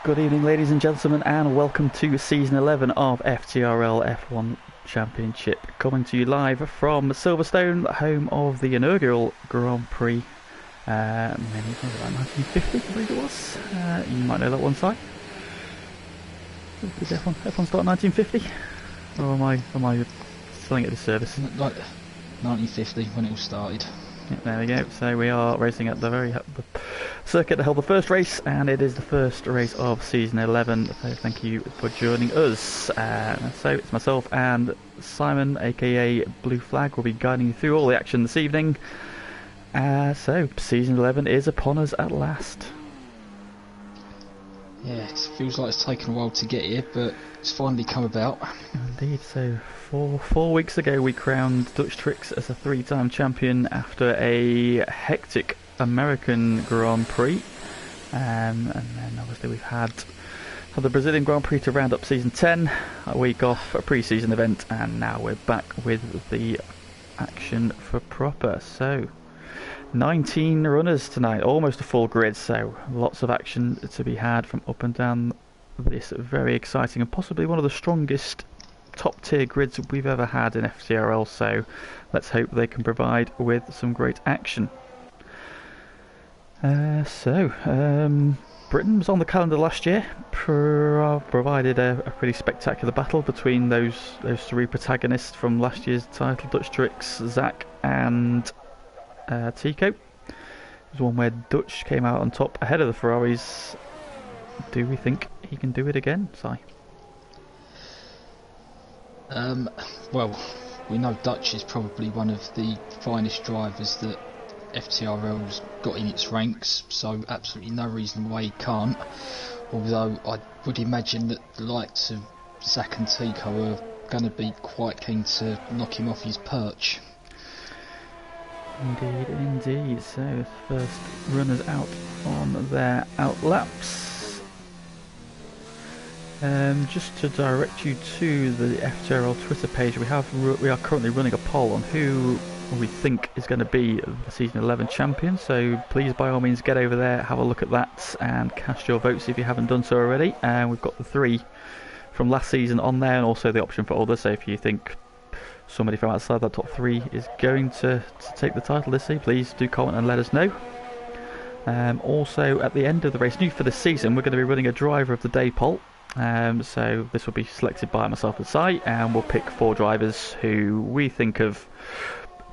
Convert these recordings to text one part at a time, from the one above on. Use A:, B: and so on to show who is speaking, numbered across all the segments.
A: Good evening, ladies and gentlemen, and welcome to season 11 of FTRL F1 Championship, coming to you live from Silverstone, home of the inaugural Grand Prix. Many, like 1950, I believe it was. You might know that one side. Did F1 start in 1950? Or am I selling it a disservice?
B: Like 1950 when it all started.
A: Yeah, there we go. So we are racing at the circuit that held the first race, and it is the first race of season 11. So thank you for joining us. So it's myself and Simon, aka Blue Flag, will be guiding you through all the action this evening. So season 11 is upon us at last.
B: Yeah, it feels like it's taken a while to get here, but it's finally come about.
A: Indeed. So four weeks ago we crowned Dutch Tricks as a three-time champion after a hectic American Grand Prix, and then obviously we've had the Brazilian Grand Prix to round up season 10, a week off, a pre-season event, and now we're back with the action for proper. So 19 runners tonight, almost a full grid, so lots of action to be had from up and down this very exciting and possibly one of the strongest top tier grids we've ever had in FTRL, so let's hope they can provide with some great action. Britain was on the calendar last year, provided a pretty spectacular battle between those three protagonists from last year's title, Dutch Tricks, Zach and Tico. It was one where Dutch came out on top ahead of the Ferraris. Do we think he can do it again, Si?
B: Well, we know Dutch is probably one of the finest drivers that FTRL's got in its ranks, so absolutely no reason why he can't. Although I would imagine that the likes of Zach and Tico are going to be quite keen to knock him off his perch.
A: Indeed. So first runners out on their out laps. Just to direct you to the FTRL Twitter page, we are currently running a poll on who we think is going to be the season 11 champion. So please, by all means, get over there, have a look at that, and cast your votes if you haven't done so already. And we've got the three from last season on there, and also the option for others. So if you think somebody from outside that top three is going to take the title this season, please do comment and let us know. Also, at the end of the race, new for this season, we're going to be running a driver of the day poll. So this will be selected by myself and Si, and we'll pick 4 drivers who we think have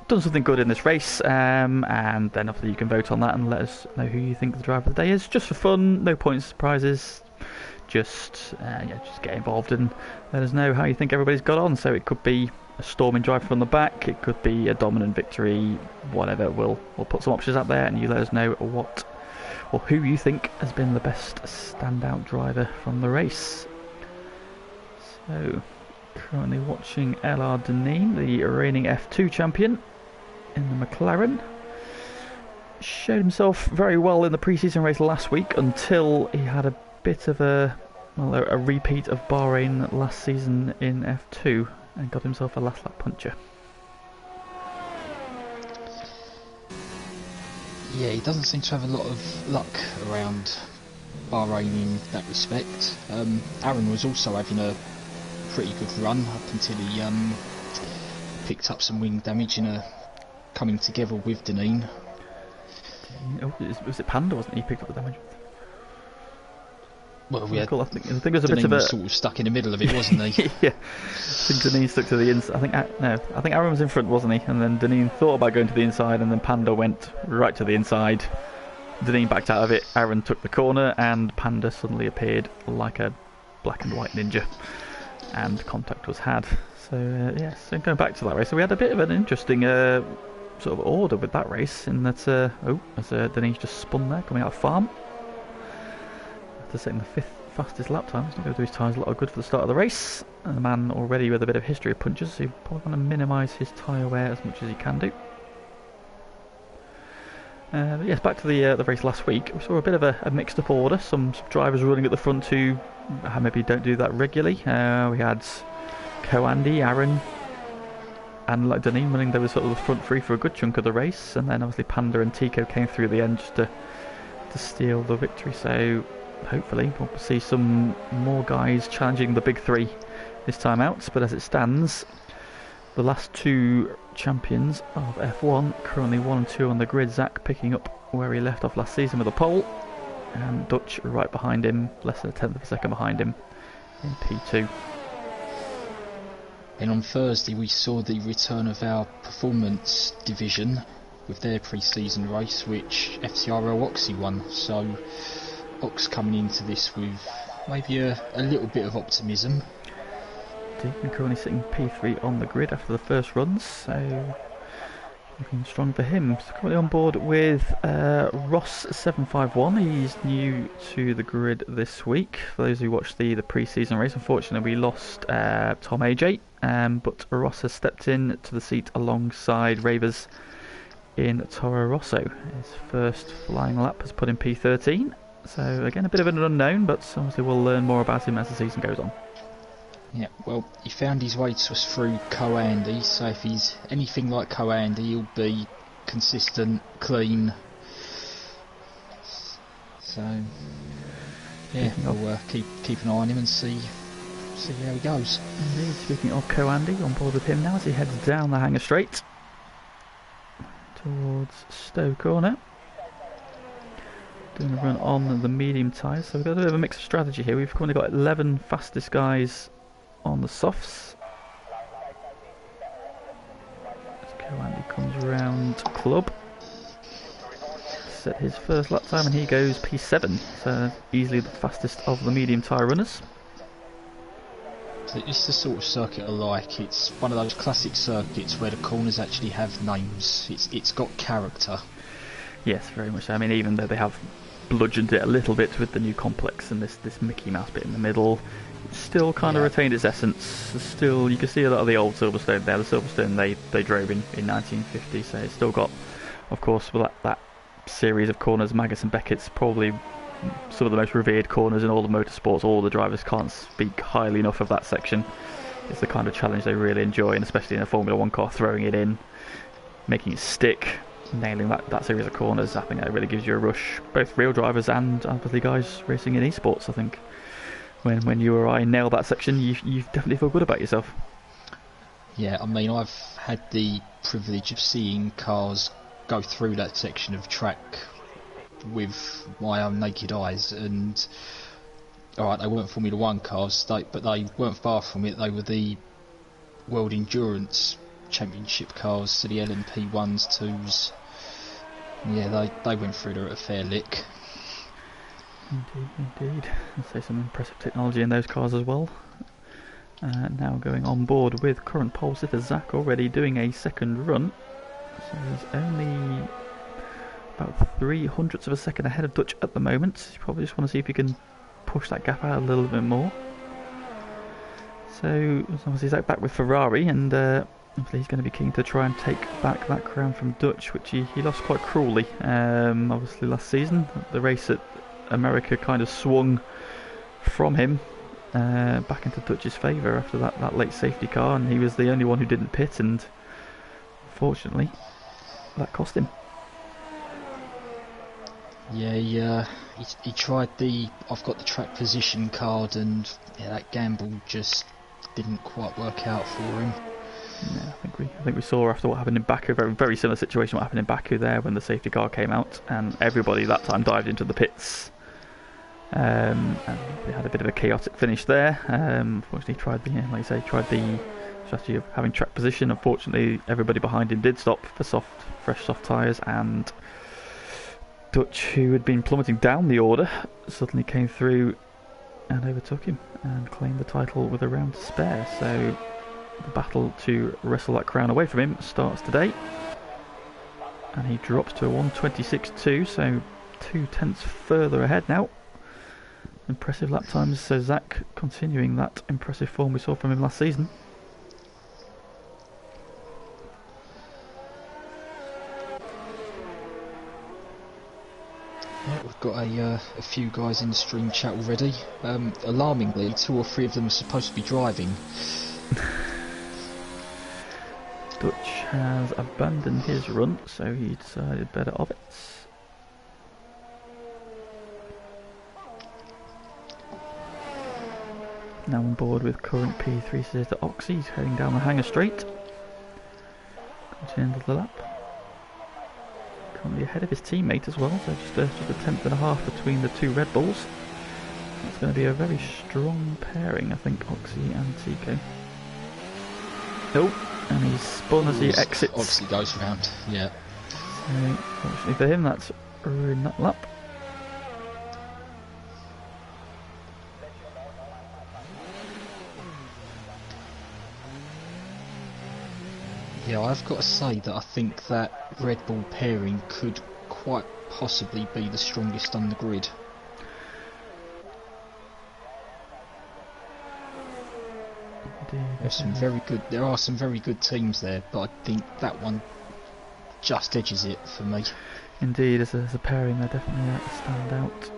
A: done something good in this race, and then obviously you can vote on that and let us know who you think the driver of the day is, just for fun, no points, prizes, just get involved and let us know how you think everybody's got on. So it could be a storming drive from the back, it could be a dominant victory, whatever. We'll put some options out there and you let us know what or who you think has been the best standout driver from the race. So currently watching LR Deneen, the reigning F2 champion in the McLaren. Showed himself very well in the pre-season race last week until he had a bit of a repeat of Bahrain last season in F2 and got himself a last lap puncture.
B: Yeah, he doesn't seem to have a lot of luck around Bahrain in that respect. Aaron was also having a pretty good run up until he picked up some wing damage in a coming together with Deneen.
A: Oh, was it Panda, wasn't he, picked up the damage?
B: Well, we had,
A: cool. I think there's a
B: Deneen
A: bit of a
B: was sort of stuck in the middle of it, wasn't he?
A: yeah. I think Deneen stuck to the inside. I think Aaron was in front, wasn't he? And then Deneen thought about going to the inside, and then Panda went right to the inside. Deneen backed out of it. Aaron took the corner, and Panda suddenly appeared like a black and white ninja, and contact was had. So so going back to that race, so we had a bit of an interesting sort of order with that race, in that Deneen just spun there coming out of farm. After setting the 5th fastest lap time, he's not going to do his tyres a lot of good for the start of the race. And the man already with a bit of history of punches, so he's probably going to minimise his tyre wear as much as he can do. But yes, back to the race last week. We saw a bit of a mixed up order. Some drivers running at the front who maybe don't do that regularly. We had Andy, Aaron, and like Deneen running. They were sort of the front three for a good chunk of the race, and then obviously Panda and Tico came through the end just to steal the victory. So hopefully we'll see some more guys challenging the big three this time out. But as it stands, the last two champions of F1 currently 1 and 2 on the grid. Zach picking up where he left off last season with a pole, and Dutch right behind him, less than a tenth of a second behind him in P2.
B: And on Thursday we saw the return of our performance division with their pre-season race, which FTRL Oxy won. So Ox coming into this with maybe a little bit of optimism.
A: Deacon currently sitting P3 on the grid after the first runs, so looking strong for him. So currently on board with Ross751. He's new to the grid this week. For those who watched the pre-season race, unfortunately we lost Tom AJ, but Ross has stepped in to the seat alongside Ravers in Toro Rosso. His first flying lap has put in P13, so again a bit of an unknown, but obviously we'll learn more about him as the season goes on.
B: Yeah, well, he found his way to us through Co-Andy, so if he's anything like Co-Andy, he'll be consistent, clean. So, yeah, we'll keep an eye on him and see how he goes.
A: Indeed, speaking of Co-Andy, on board with him now as he heads down the Hanger Straight towards Stowe Corner. Doing a run on the medium tyres, so we've got a bit of a mix of strategy here. We've currently got 11 fastest guys on the softs. As Co-Andy comes round club, set his first lap time and he goes P7, so easily the fastest of the medium tyre runners.
B: So it's the sort of circuit I like. It's one of those classic circuits where the corners actually have names. It's got character.
A: Yes, very much so. I mean, even though they have bludgeoned it a little bit with the new complex and this Mickey Mouse bit in the middle, it's still kind of retained its essence. Still, you can see a lot of the old Silverstone there. The Silverstone they drove in 1950, so it's still got, of course, that series of corners. Magus and Beckett's probably some of the most revered corners in all of motorsports. All the drivers can't speak highly enough of that section. It's the kind of challenge they really enjoy, and especially in a Formula 1 car, throwing it in, making it stick, nailing that series of corners. I think that really gives you a rush, both real drivers and obviously guys racing in esports. I think when you or I nail that section, you definitely feel good about yourself.
B: Yeah, I mean, I've had the privilege of seeing cars go through that section of track with my own naked eyes, and alright, they weren't Formula 1 cars, but they weren't far from it. They were the World Endurance Championship cars, so the LMP 1s, 2s. Yeah, they went through there at a fair lick.
A: Indeed. I'd say some impressive technology in those cars as well. Now going on board with current pole sitter Zach, already doing a second run. So he's only about 3/100ths of a second ahead of Dutch at the moment. You probably just want to see if you can push that gap out a little bit more. So obviously Zach back with Ferrari, and obviously he's going to be keen to try and take back that crown from Dutch, which he lost quite cruelly. Obviously last season, the race at America kind of swung from him back into Dutch's favour after that late safety car, and he was the only one who didn't pit, and unfortunately that cost him.
B: Yeah, he tried I've got the track position card, and yeah, that gamble just didn't quite work out for him.
A: Yeah, I think we saw after what happened in Baku, very similar situation what happened in Baku there when the safety car came out, and everybody that time dived into the pits. And they had a bit of a chaotic finish there. Unfortunately, tried the strategy of having track position. Unfortunately, everybody behind him did stop for fresh soft tyres, and Dutch, who had been plummeting down the order, suddenly came through and overtook him and claimed the title with a round to spare. So the battle to wrestle that crown away from him starts today, and he drops to a 1:26.2, so 2/10 further ahead now. Impressive lap times, so Zach continuing that impressive form we saw from him last season.
B: Yeah, we've got a few guys in the stream chat already. Alarmingly, 2 or 3 of them are supposed to be driving.
A: Dutch has abandoned his run, so he decided better of it. Now on board with current P3 says that Oxy's heading down the hangar straight. Got to the end of the lap. Currently ahead of his teammate as well, so just a tenth and a half between the two Red Bulls. It's going to be a very strong pairing, I think, Oxy and Tico. Oh, and he's spun as he exits.
B: Oxy goes round, yeah.
A: So, fortunately for him, that's ruined that lap.
B: Yeah, I've got to say that I think that Red Bull pairing could quite possibly be the strongest on the grid. There are some very good teams there, but I think that one just edges it for me.
A: Indeed, as a pairing, they're definitely a standout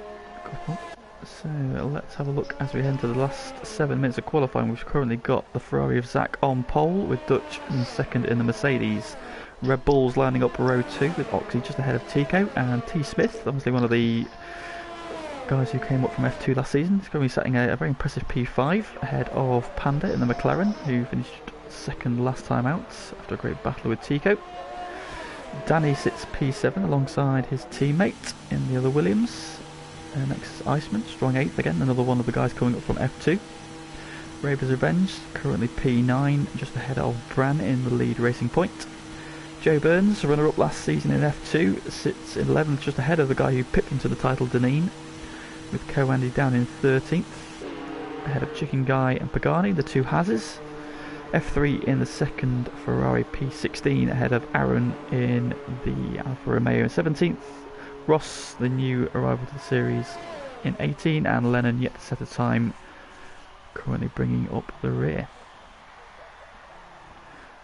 A: couple. So let's have a look as we head into the last 7 minutes of qualifying. We've currently got the Ferrari of Zach on pole, with Dutch in second in the Mercedes. Red Bulls lining up row 2 with Oxy just ahead of Tico, and T. Smith, obviously one of the guys who came up from F2 last season. He's going to be setting a very impressive P5 ahead of Panda in the McLaren, who finished second last time out after a great battle with Tico. Danny sits P7 alongside his teammate in the other Williams. Next is Iceman, strong 8th again, another one of the guys coming up from F2. Raver's Revenge, currently P9, just ahead of Bran in the lead Racing Point. Joe Burns, runner-up last season in F2, sits in 11th, just ahead of the guy who pipped him to the title, Deneen, with Co-Andy down in 13th, ahead of Chicken Guy and Pagani, the two Hazes. F3 in the second Ferrari P16, ahead of Aaron in the Alfa Romeo in 17th. Ross, the new arrival to the series, in 18, and Lennon yet to set a time, currently bringing up the rear.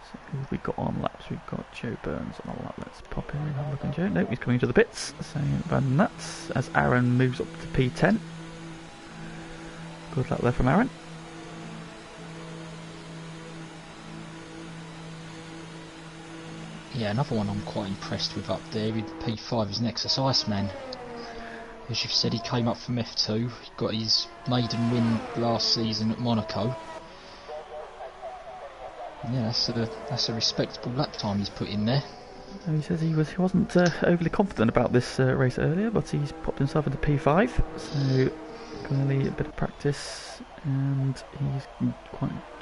A: So who have we got on laps? We've got Joe Burns on a lap. Let's pop in and have a look at Joe. Nope, he's coming to the pits, so abandon that as Aaron moves up to P10. Good luck there from Aaron.
B: Yeah, another one I'm quite impressed with up there in P5 is Nexus Iceman. As you've said, he came up from F2, he got his maiden win last season at Monaco. Yeah, that's a respectable lap time he's put in there.
A: He says he wasn't overly confident about this race earlier, but he's popped himself into P5, so clearly a bit of practice, and he's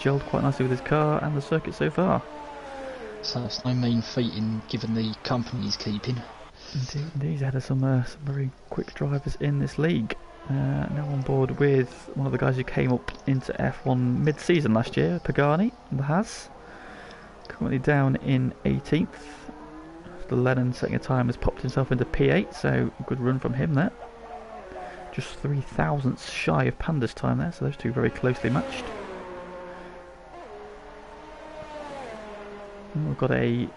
A: gelled quite nicely with his car and the circuit so far.
B: So it's no mean feat in given the company he's keeping.
A: Indeed, he's had some very quick drivers in this league. Now on board with one of the guys who came up into F1 mid-season last year, Pagani, the Haas. Currently down in 18th. After Lennon setting a time, has popped himself into P8, so good run from him there. Just 3 thousandths shy of Panda's time there, so those two very closely matched. And we've got one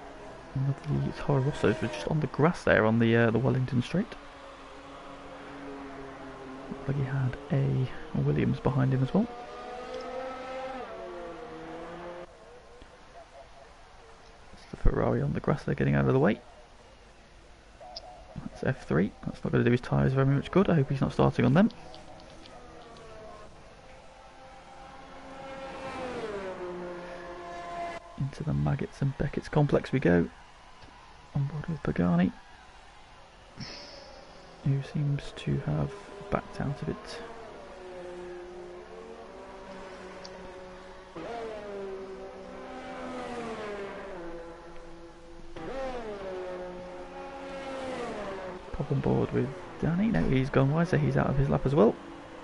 A: of the Toro Rossos just on the grass there on the Wellington Straight. Looked like he had a Williams behind him as well. That's the Ferrari on the grass there getting out of the way. That's F3. That's not going to do his tyres very much good. I hope he's not starting on them. Into the Maggots and Beckett's complex we go. On board with Pagani, who seems to have backed out of it. Pop on board with Danny. No, he's gone wide, so he's out of his lap as well.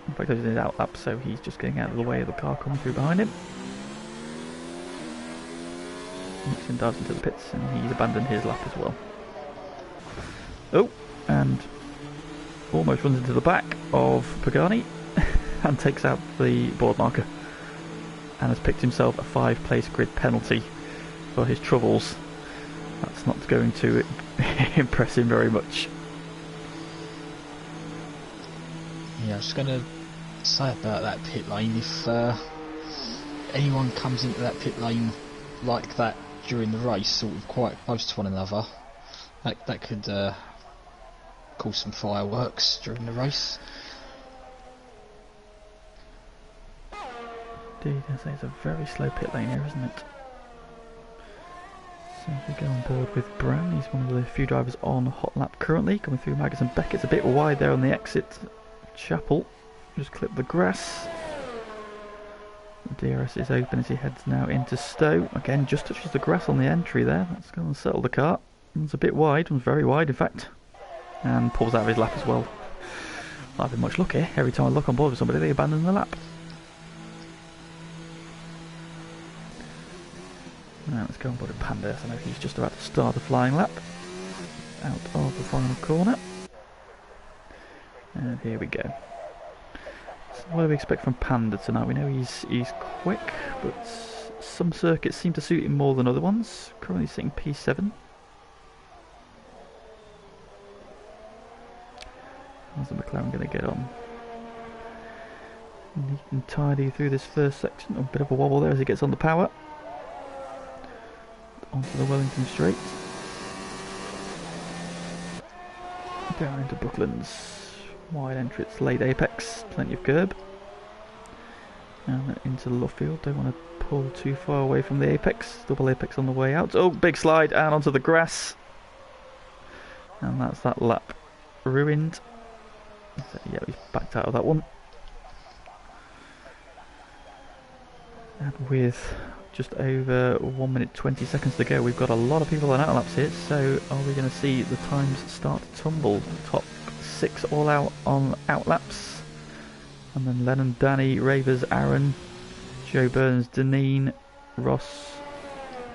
A: In fact, he's in his out lap, so he's just getting out of the way of the car coming through behind him. Nixon dives into the pits and he's abandoned his lap as well. Oh, and almost runs into the back of Pagani and takes out the board marker and has picked himself a 5-place grid penalty for his troubles. That's not going to impress him very much.
B: Yeah, I was going to say about that pit lane, if anyone comes into that pit lane like that during the race, sort of quite close to one another, that could cause some fireworks during the race.
A: Indeed, I say it's a very slow pit lane here, isn't it? So if we go on board with Brown, he's one of the few drivers on hot lap currently, coming through Maggers and Beckett's a bit wide there on the exit. Chapel, just clip the grass. The DRS is open as he heads now into Stowe. Again, just touches the grass on the entry there. That's going to settle the car. It's a bit wide, one's very wide in fact. And pulls out of his lap as well. Not having much luck here. Every time I look on board with somebody, they abandon the lap. Now let's go on board with Panda. I know he's just about to start the flying lap. Out of the final corner. And here we go. So what do we expect from Panda tonight? We know he's quick, but some circuits seem to suit him more than other ones. Currently sitting P7. How's the McLaren going to get on? Neat and tidy through this first section. A bit of a wobble there as he gets on the power. Onto the Wellington Straight. Down into Brooklands. Wide entrance, late apex, plenty of curb. And then into Luffield. Don't want to pull too far away from the apex. Double apex on the way out. Oh, big slide and onto the grass. And that's that lap ruined. So, yeah, he's backed out of that one. And with just over 1 minute 20 seconds to go, we've got a lot of people on out laps here. So are we going to see the times start to tumble? Top 6 all out on out laps. And then Lennon, Danny, Ravers, Aaron, Joe Burns, Deneen, Ross,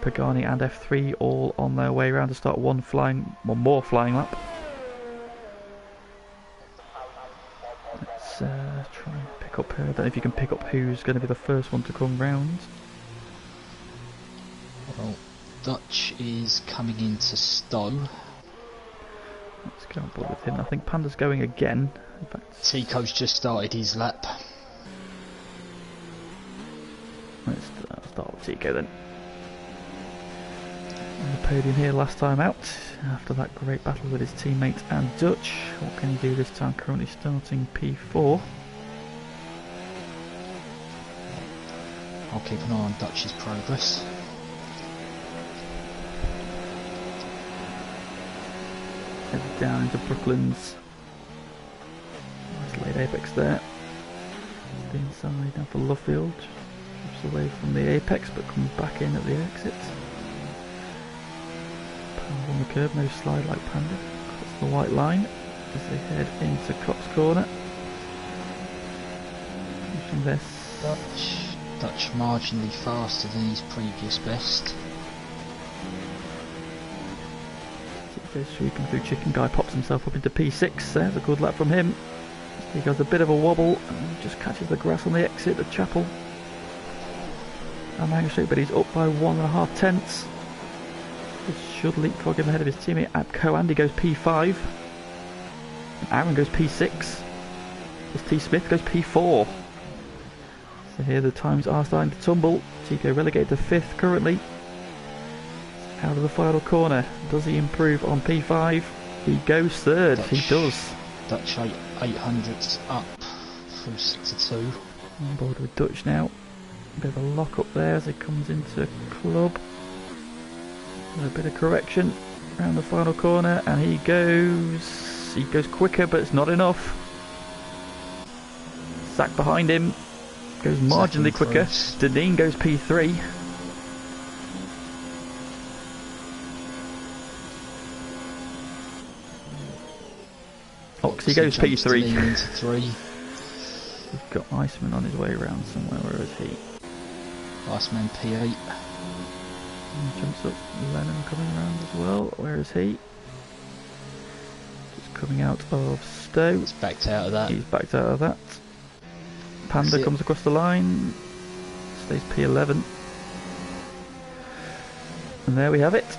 A: Pagani and F3 all on their way around to start one more flying lap. Let's try and pick up, I don't know if you can pick up who's going to be the first one to come round.
B: Well, Dutch is coming into Stowe.
A: Let's go on board with him. I think Panda's going again. In fact,
B: Tico's just started his lap.
A: Let's start with Tico then. On the podium here last time out, after that great battle with his teammate and Dutch. What can he do this time? Currently starting P4.
B: I'll keep an eye on Dutch's progress.
A: Headed down into Brooklands. Nice late apex there. The inside now for Luffield. Drips away from the apex but comes back in at the exit. Panda on the curb, no slide like Panda. Cuts the white line as they head into Cox Corner. Pushing this.
B: Dutch marginally faster than his previous best.
A: Goes sweeping through Chicken Guy, pops himself up into P6. There's a good lap from him. He goes a bit of a wobble and just catches the grass on the exit at Chapel. And Mango Straight, but he's up by 1.5 tenths. This should leapfrog him ahead of his teammate Abco. Andy goes P5. Aaron goes P6. As T Smith goes P4. So here the times are starting to tumble. Tico relegated to 5th currently. Out of the final corner. Does he improve on P5? He goes 3rd.
B: Dutch,
A: he does.
B: Dutch 800s up through 6 to 2.
A: On board with Dutch now. A bit of a lock up there as he comes into club. And a bit of correction around the final corner, and he goes quicker, but it's not enough. Zach behind him goes marginally quicker. Deneen goes P3. Oxy goes P3. We've got Iceman on his way around somewhere. Where is he?
B: Iceman P8.
A: And jumps up. Lennon coming around as well. Where is he? Just coming out of Stowe.
B: He's backed out of that.
A: He's backed out of that. Panda comes across the line. Stays P11. And there we have it.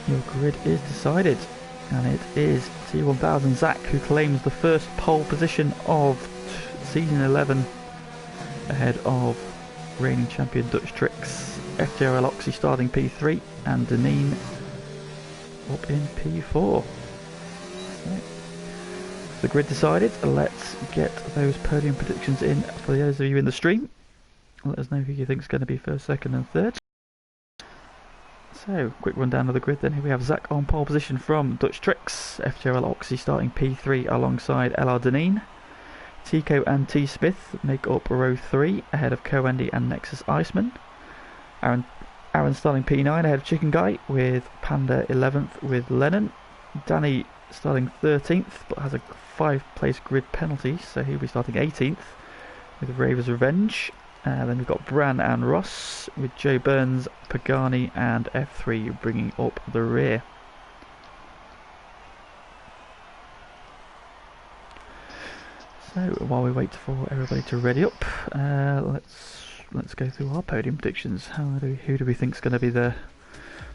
A: Your grid is decided. And it is T1000 Zach who claims the first pole position of season 11 ahead of reigning champion Dutch Tricks. FTRL Oxy starting P3 and Deneen up in P4. So, the grid decided. Let's get those podium predictions in for those of you in the stream. Let us know who you think is going to be first, second and third. So, quick rundown of the grid then. Here we have Zach on pole position from Dutch Tricks, FTRL Oxy starting P3 alongside LR Deneen. Tico and T Smith make up row 3 ahead of Co-Andy and Nexus Iceman. Aaron starting P9 ahead of Chicken Guy with Panda 11th with Lennon. Danny starting 13th but has a 5-place grid penalty, so he'll be starting 18th with Raver's Revenge. Then we've got Bran and Ross with Joe Burns, Pagani and F3 bringing up the rear. So while we wait for everybody to ready up, let's go through our podium predictions. Who do we think is going to be the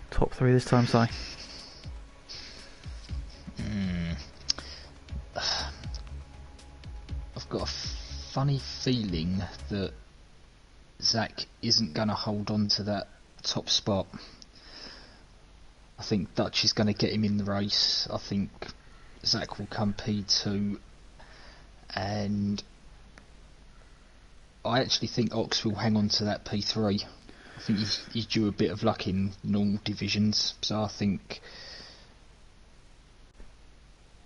A: top 3 this time, Si?
B: I've got a funny feeling that Zach isn't going to hold on to that top spot. I think Dutch is going to get him in the race. I think Zach will come P2, and I actually think Ox will hang on to that P3. I think he's due a bit of luck in normal divisions, so I think,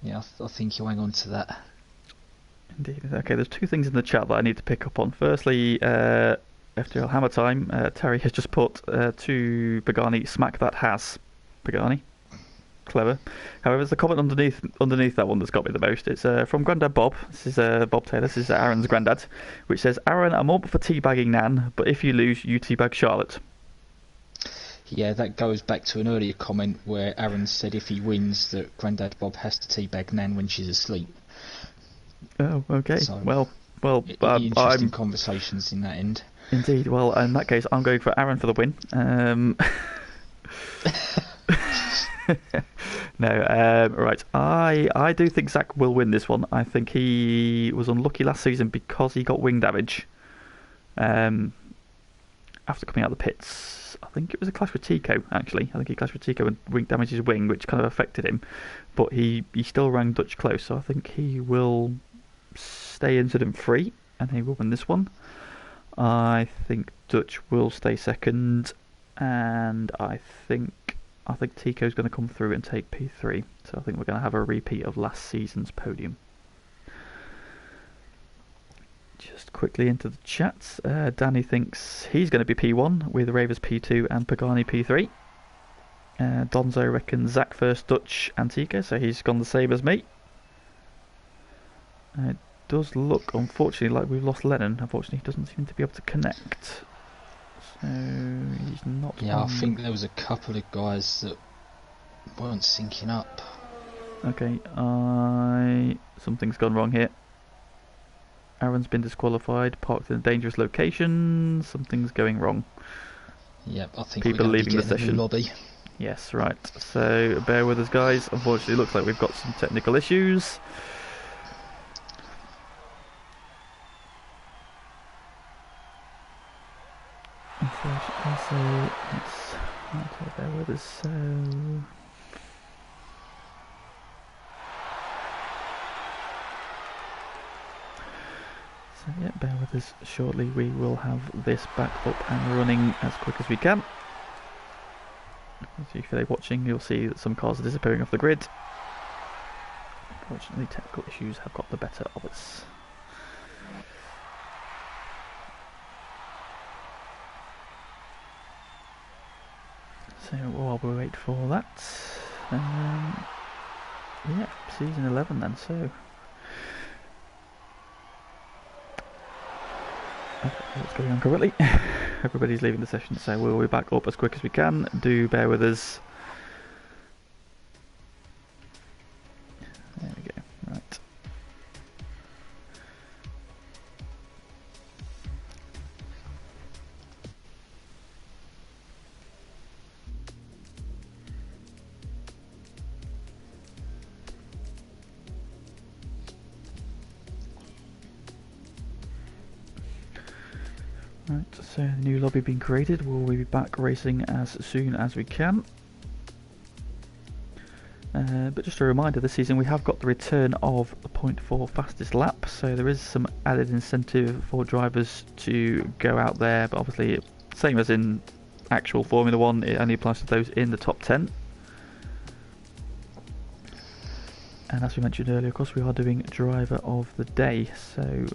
B: yeah, I think he'll hang on to that.
A: Indeed. Okay, there's 2 things in the chat that I need to pick up on. Firstly, FTRL Hammer Time. Terry has just put to Pagani, smack that has. Pagani. Clever. However, there's a comment underneath that one that's got me the most. It's from Grandad Bob. This is Bob Taylor. This is Aaron's granddad, which says, Aaron, I'm up for teabagging Nan, but if you lose, you teabag Charlotte.
B: Yeah, that goes back to an earlier comment where Aaron said if he wins that Grandad Bob has to teabag Nan when she's asleep.
A: Oh, okay. So, well,
B: interesting conversations in that end.
A: Indeed. Well, in that case, I'm going for Aaron for the win. No, right. I do think Zach will win this one. I think he was unlucky last season because he got wing damage. After coming out of the pits, I think it was a clash with Tico. Actually, I think he clashed with Tico and wing damaged his wing, which kind of affected him. But he still rang Dutch close, so I think he will stay incident free and he will win this one. I think Dutch will stay second, and I think Tico's going to come through and take P3. So I think we're going to have a repeat of last season's podium. Just quickly into the chat. Danny thinks he's going to be P1 with Ravers P2 and Pagani P3. Donzo reckons Zach first, Dutch and Tico, so he's gone the same as me. It does look, unfortunately, like we've lost Lennon. Unfortunately, he doesn't seem to be able to connect. So he's not.
B: Yeah, I think there was a couple of guys that weren't syncing up.
A: Okay, something's gone wrong here. Aaron's been disqualified, parked in a dangerous location. Something's going wrong.
B: Yep, I think
A: people
B: we're
A: leaving the session.
B: Lobby.
A: Yes, right. So bear with us, guys. Unfortunately, it looks like we've got some technical issues. Unfortunately, so let's bear with us. So yeah, bear with us. Shortly, we will have this back up and running as quick as we can. If you're watching, you'll see that some cars are disappearing off the grid. Unfortunately, technical issues have got the better of us. So while we wait for that, yeah, season 11 then. So what's going on currently? Everybody's leaving the session, so we'll be back up as quick as we can. Do bear with us. There we go. Right. Right, so the new lobby being created. We'll be back racing as soon as we can. But just a reminder, this season we have got the return of the point for fastest lap, so there is some added incentive for drivers to go out there, but obviously, same as in actual Formula 1, it only applies to those in the top 10. And as we mentioned earlier, of course, we are doing Driver of the Day, so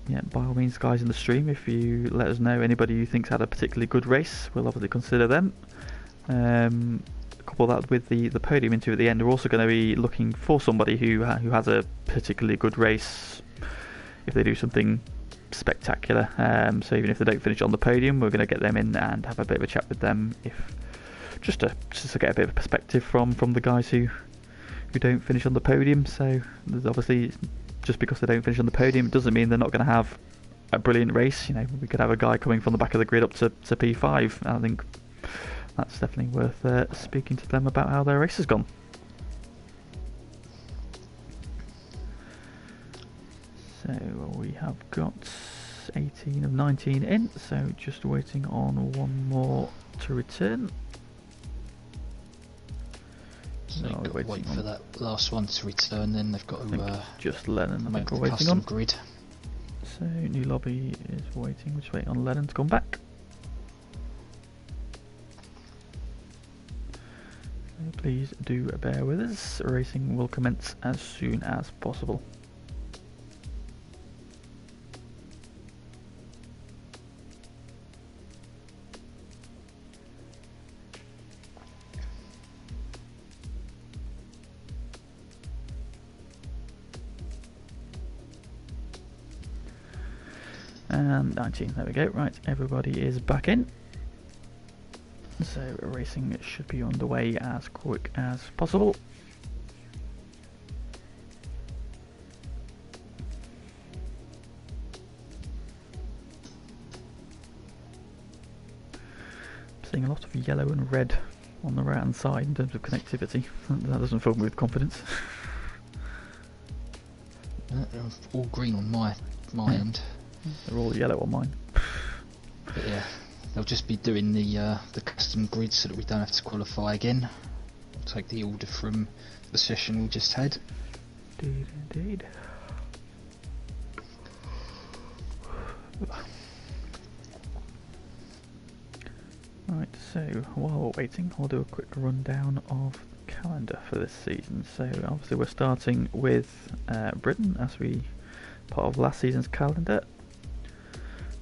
A: yeah, by all means, guys in the stream, if you let us know anybody you think's had a particularly good race, we'll obviously consider them. Couple that with the podium interview at the end, we're also going to be looking for somebody who has a particularly good race if they do something spectacular. So even if they don't finish on the podium, we're going to get them in and have a bit of a chat with them, if just to get a bit of perspective from the guys who don't finish on the podium. So there's obviously, just because they don't finish on the podium, it doesn't mean they're not going to have a brilliant race. You know, we could have a guy coming from the back of the grid up to P5, and I think that's definitely worth speaking to them about how their race has gone. So we have got 18 of 19 in, so just waiting on one more to return.
B: So they've got to wait for that last one to return, then they've got to
A: just Lennon
B: make the
A: waiting
B: custom
A: on.
B: grid.
A: So new lobby is waiting, we're just waiting on Lennon to come back. Please do bear with us. Racing will commence as soon as possible. And 19, there we go. Right, everybody is back in. So racing should be underway as quick as possible. I'm seeing a lot of yellow and red on the right hand side in terms of connectivity. That doesn't fill me with confidence.
B: They're all green on my end.
A: They're all yellow on mine.
B: But yeah, they'll just be doing the custom grid so that we don't have to qualify again. I'll take the order from the session we just had.
A: Indeed. Right, so while we're waiting, I'll do a quick rundown of the calendar for this season. So obviously we're starting with Britain as part of last season's calendar.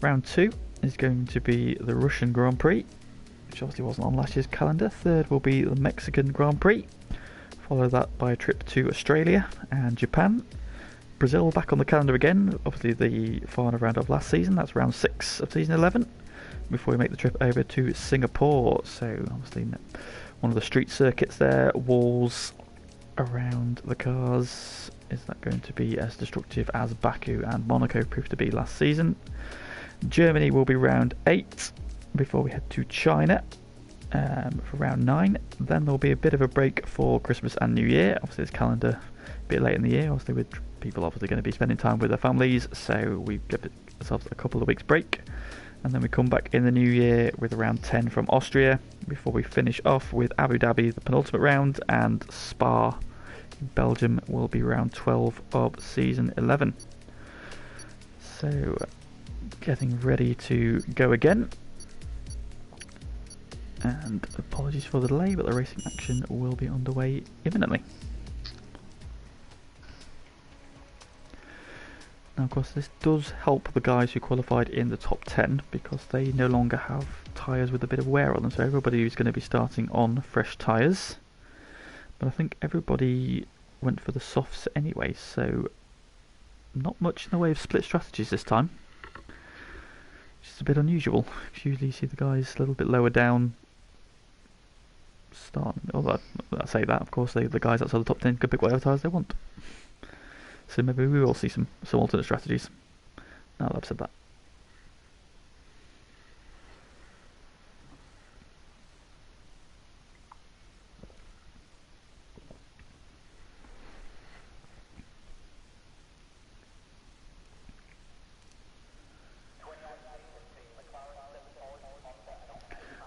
A: Round 2 is going to be the Russian Grand Prix, which obviously wasn't on last year's calendar. Third will be the Mexican Grand Prix. Follow that by a trip to Australia and Japan. Brazil back on the calendar again, obviously the final round of last season. That's round 6 of season 11. Before we make the trip over to Singapore. So obviously one of the street circuits there, walls around the cars. Is that going to be as destructive as Baku and Monaco proved to be last season? Germany will be round 8 before we head to China for round 9. Then there'll be a bit of a break for Christmas and New Year. Obviously this calendar a bit late in the year, obviously with people obviously going to be spending time with their families, so we give ourselves a couple of weeks break. And then we come back in the new year with round 10 from Austria before we finish off with Abu Dhabi, the penultimate round, and Spa in Belgium will be round 12 of season 11. So getting ready to go again. And apologies for the delay, but the racing action will be underway imminently. Now, of course, this does help the guys who qualified in the top 10 because they no longer have tyres with a bit of wear on them. So everybody is going to be starting on fresh tyres. But I think everybody went for the softs anyway, so not much in the way of split strategies this time. Which is a bit unusual. Usually you see the guys a little bit lower down starting. Although I say that, of course, the guys outside the top 10 can pick whatever tyres they want. So maybe we will see some alternate strategies now that I've said that.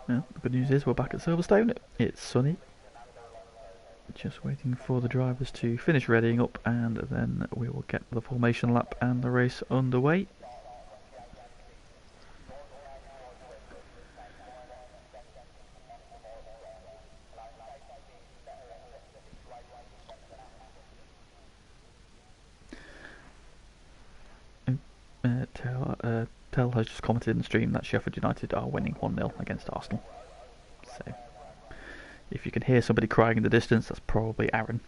A: Well, the good news is we're back at Silverstone. It's sunny. Just waiting for the drivers to finish readying up, and then we will get the formation lap and the race underway. Tell has just commented in the stream that Sheffield United are winning 1-0 against Arsenal. So, if you can hear somebody crying in the distance, that's probably Aaron.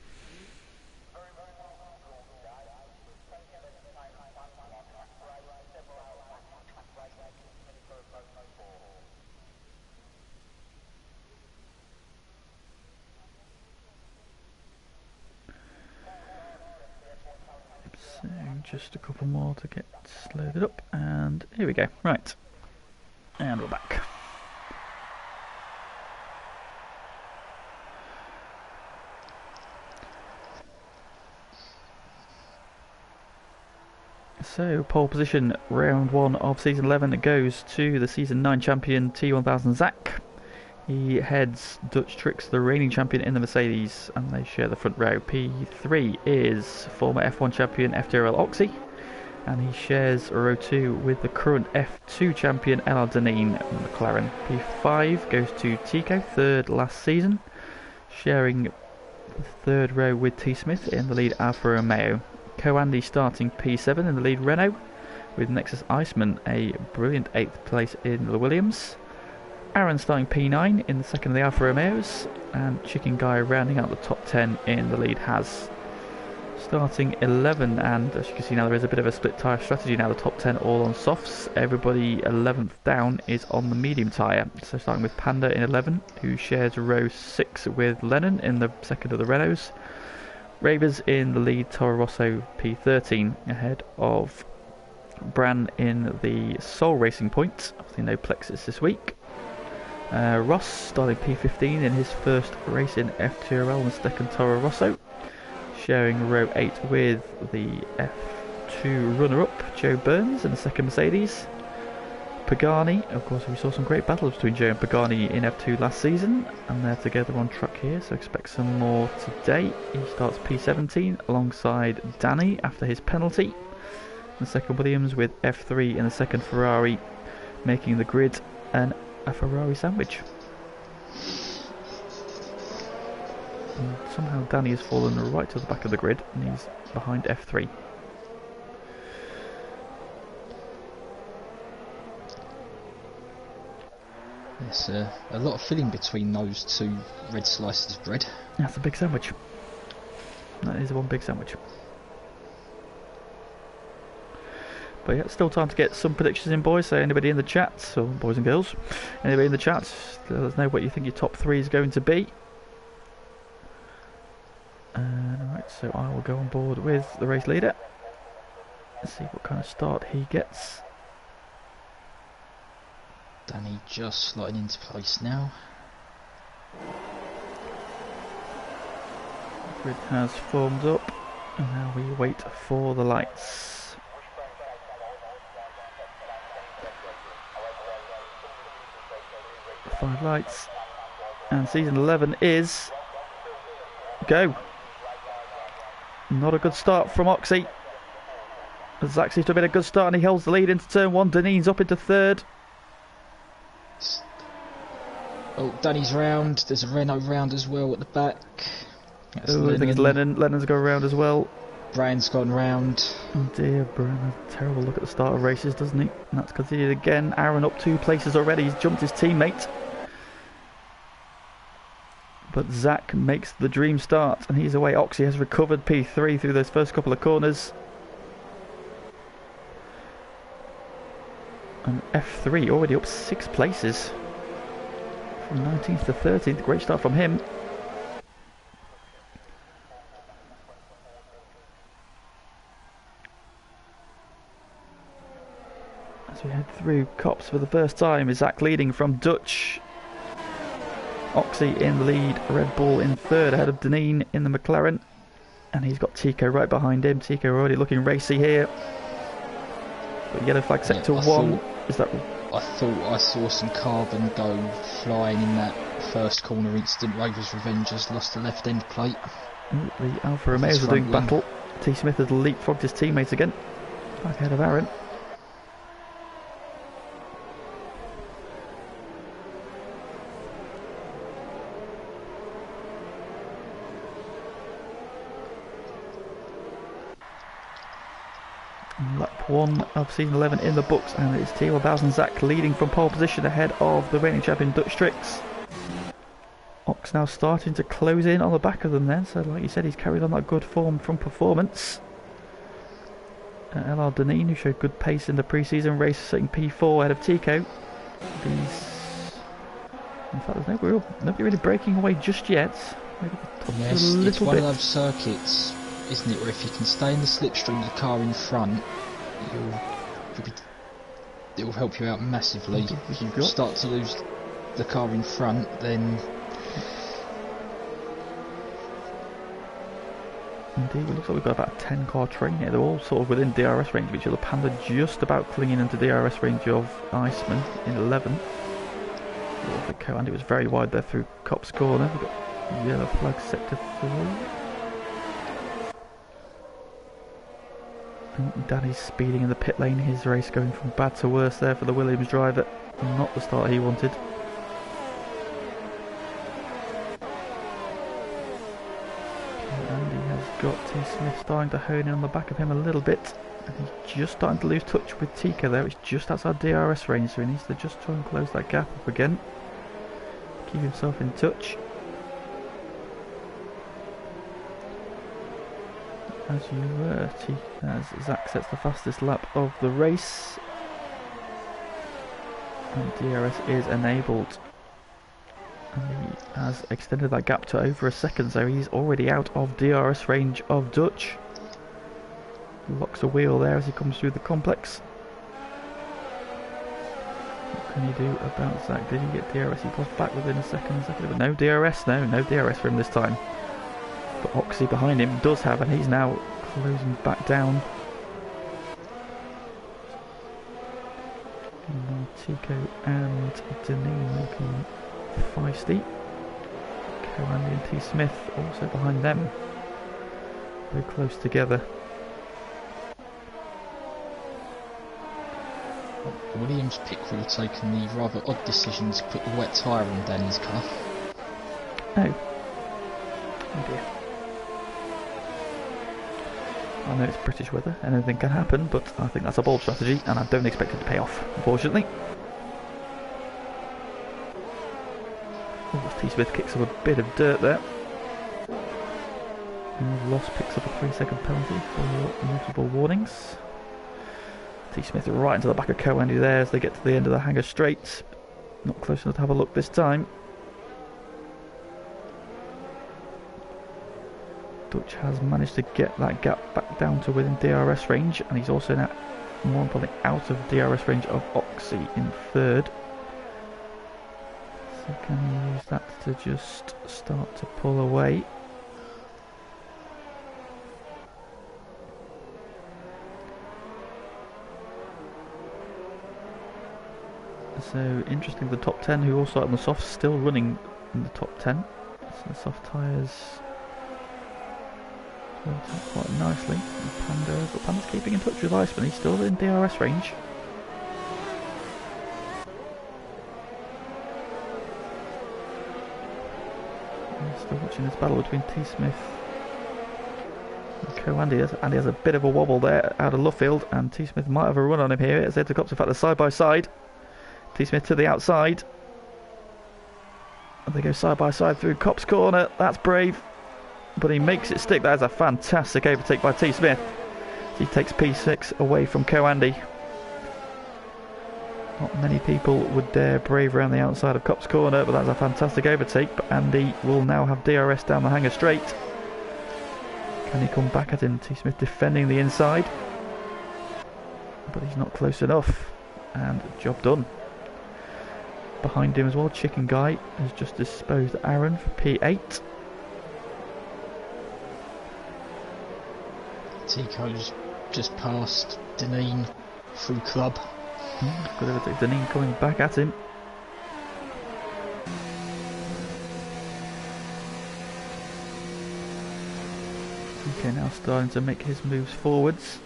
A: So, just a couple more to get loaded up, and here we go. Right, and we're back. So, pole position, round 1 of season 11 goes to the season 9 champion T1000 Zach. He heads Dutch Tricks, the reigning champion in the Mercedes, and they share the front row. P3 is former F1 champion FTRL Oxy, and he shares row 2 with the current F2 champion LR Deneen McLaren. P5 goes to Tico, third last season, sharing the third row with T Smith in the lead Alfa Romeo. Co-Andy starting P7 in the lead Renault, with Nexus Iceman a brilliant 8th place in the Williams. Aaron starting P9 in the second of the Alfa Romeos, and Chicken Guy rounding out the top 10 in the lead Haas. Starting 11, and as you can see now there is a bit of a split tyre strategy now, the top 10 all on softs, everybody 11th down is on the medium tyre. So starting with Panda in 11, who shares row 6 with Lennon in the second of the Renaults. Ravers in the lead, Toro Rosso P13 ahead of Bran in the sole racing point. Obviously no Plexus this week. Ross starting P15 in his first race in FTRL and second Toro Rosso, sharing row 8 with the F2 runner-up Joe Burns in the second Mercedes. Pagani, of course we saw some great battles between Joe and Pagani in F2 last season, and they're together on track here, so expect some more today. He starts P17 alongside Danny after his penalty. The second Williams with F3 in the second Ferrari, making the grid a Ferrari sandwich. And somehow Danny has fallen right to the back of the grid, and he's behind F3.
B: There's a lot of filling between those two red slices of bread.
A: That's a big sandwich. That is one big sandwich. But yeah, still time to get some predictions in, boys. So anybody in the chat, or boys and girls, anybody in the chat, let us know what you think your top 3 is going to be. Alright, so I will go on board with the race leader. Let's see what kind of start he gets.
B: Danny just slotting into place now.
A: The grid has formed up, and now we wait for the lights. 5 lights, and season 11 is go. Not a good start from Oxy. Zach seems to have been a good start, and he holds the lead into turn 1. Deneen's up into third.
B: Oh, Danny's round. There's a Renault round as well at the back.
A: Oh, I think it's Lennon. Lennon's going round as well.
B: Brian's gone round.
A: Oh dear, Brian has a terrible look at the start of races, doesn't he? And that's continued again. Aaron up 2 places already. He's jumped his teammate. But Zach makes the dream start, and he's away. Oxy has recovered P3 through those first couple of corners. And F3 already up 6 places. From 19th to 13th. Great start from him. As we head through Cops for the first time, is Zach leading from Dutch. Oxy in the lead, Red Bull in third ahead of Deneen in the McLaren, and he's got Tico right behind him. Tico already looking racy here. But yellow flag sector 1. Is that?
B: I thought I saw some carbon go flying in that first corner incident, Rovers Revengers lost the left end plate.
A: The Alfa Romeos are doing battle. T. Smith has leapfrogged his teammates again. Back ahead of Aaron. Lap 1 of season 11 in the books, and it's Tila Bausen-Zach leading from pole position ahead of the reigning champion Dutch Strix. Ox now starting to close in on the back of them then, so like you said, he's carried on that good form from performance. LR Deneen, who showed good pace in the pre-season race, sitting P4 ahead of Tico. In fact, there's nobody really breaking away just yet. Maybe the top
B: yes,
A: a little
B: it's one
A: bit.
B: of those circuits, isn't it, where if you can stay in the slipstream of the car in front, it will help you out massively. If you start to lose the car in front, then...
A: Indeed, it looks like we've got about a 10 car train here. They're all sort of within DRS range of each other. Panda just about clinging into DRS range of Iceman in 11th. Andy was very wide there through Cop's corner. We've got yellow flag sector 3. And Danny's speeding in the pit lane. His race going from bad to worse there for the Williams driver. Not the start he wanted. Got T. Smith starting to hone in on the back of him a little bit, and he's just starting to lose touch with Tika there. It's just outside DRS range, so he needs to just try and close that gap up again, keep himself in touch. As you were, as Zach sets the fastest lap of the race, and DRS is enabled. And he has extended that gap to over a second, so he's already out of DRS range of Dutch. Locks a wheel there as he comes through the complex. What can he do about Zach? Did he get DRS? He pushed back within a second. But no DRS, no DRS for him this time. But Oxy behind him does have, and he's now closing back down. Tico and Deneen looking feisty. Corandy and T. Smith also behind them. Very close together.
B: Williams pit crew have taken the rather odd decision to put the wet tyre on Danny's car.
A: Oh. Oh dear. I know it's British weather, anything can happen, but I think that's a bold strategy and I don't expect it to pay off, unfortunately. T. Smith kicks up a bit of dirt there. And Loss picks up a 3-second penalty for multiple warnings. T. Smith right into the back of Coandy there as they get to the end of the hangar straight. Not close enough to have a look this time. Dutch has managed to get that gap back down to within DRS range, and he's also now, more importantly, out of DRS range of Oxy in third. So can he use that to just start to pull away? So interesting, the top 10 who all start on the softs still running in the top 10. So the soft tyres worked out quite nicely. But Panda's keeping in touch with Iceman, he's still in DRS range. Still watching this battle between T. Smith and Co-Andy. Andy has a bit of a wobble there out of Luffield, and T. Smith might have a run on him here as they took up. In fact, they're side by side. T. Smith to the outside. And they go side by side through Cop's corner. That's brave, but he makes it stick. That is a fantastic overtake by T. Smith. He takes P6 away from Co-Andy. Not many people would dare brave around the outside of Cop's corner, but that's a fantastic overtake. But Andy will now have DRS down the hangar straight. Can he come back at him? T. Smith defending the inside, but he's not close enough, and job done. Behind him as well, Chicken Guy has just disposed of Aaron for P8.
B: Tico's just past Deneen through club.
A: Good overtake. Deneen coming back at him. Okay, now starting to make his moves forwards.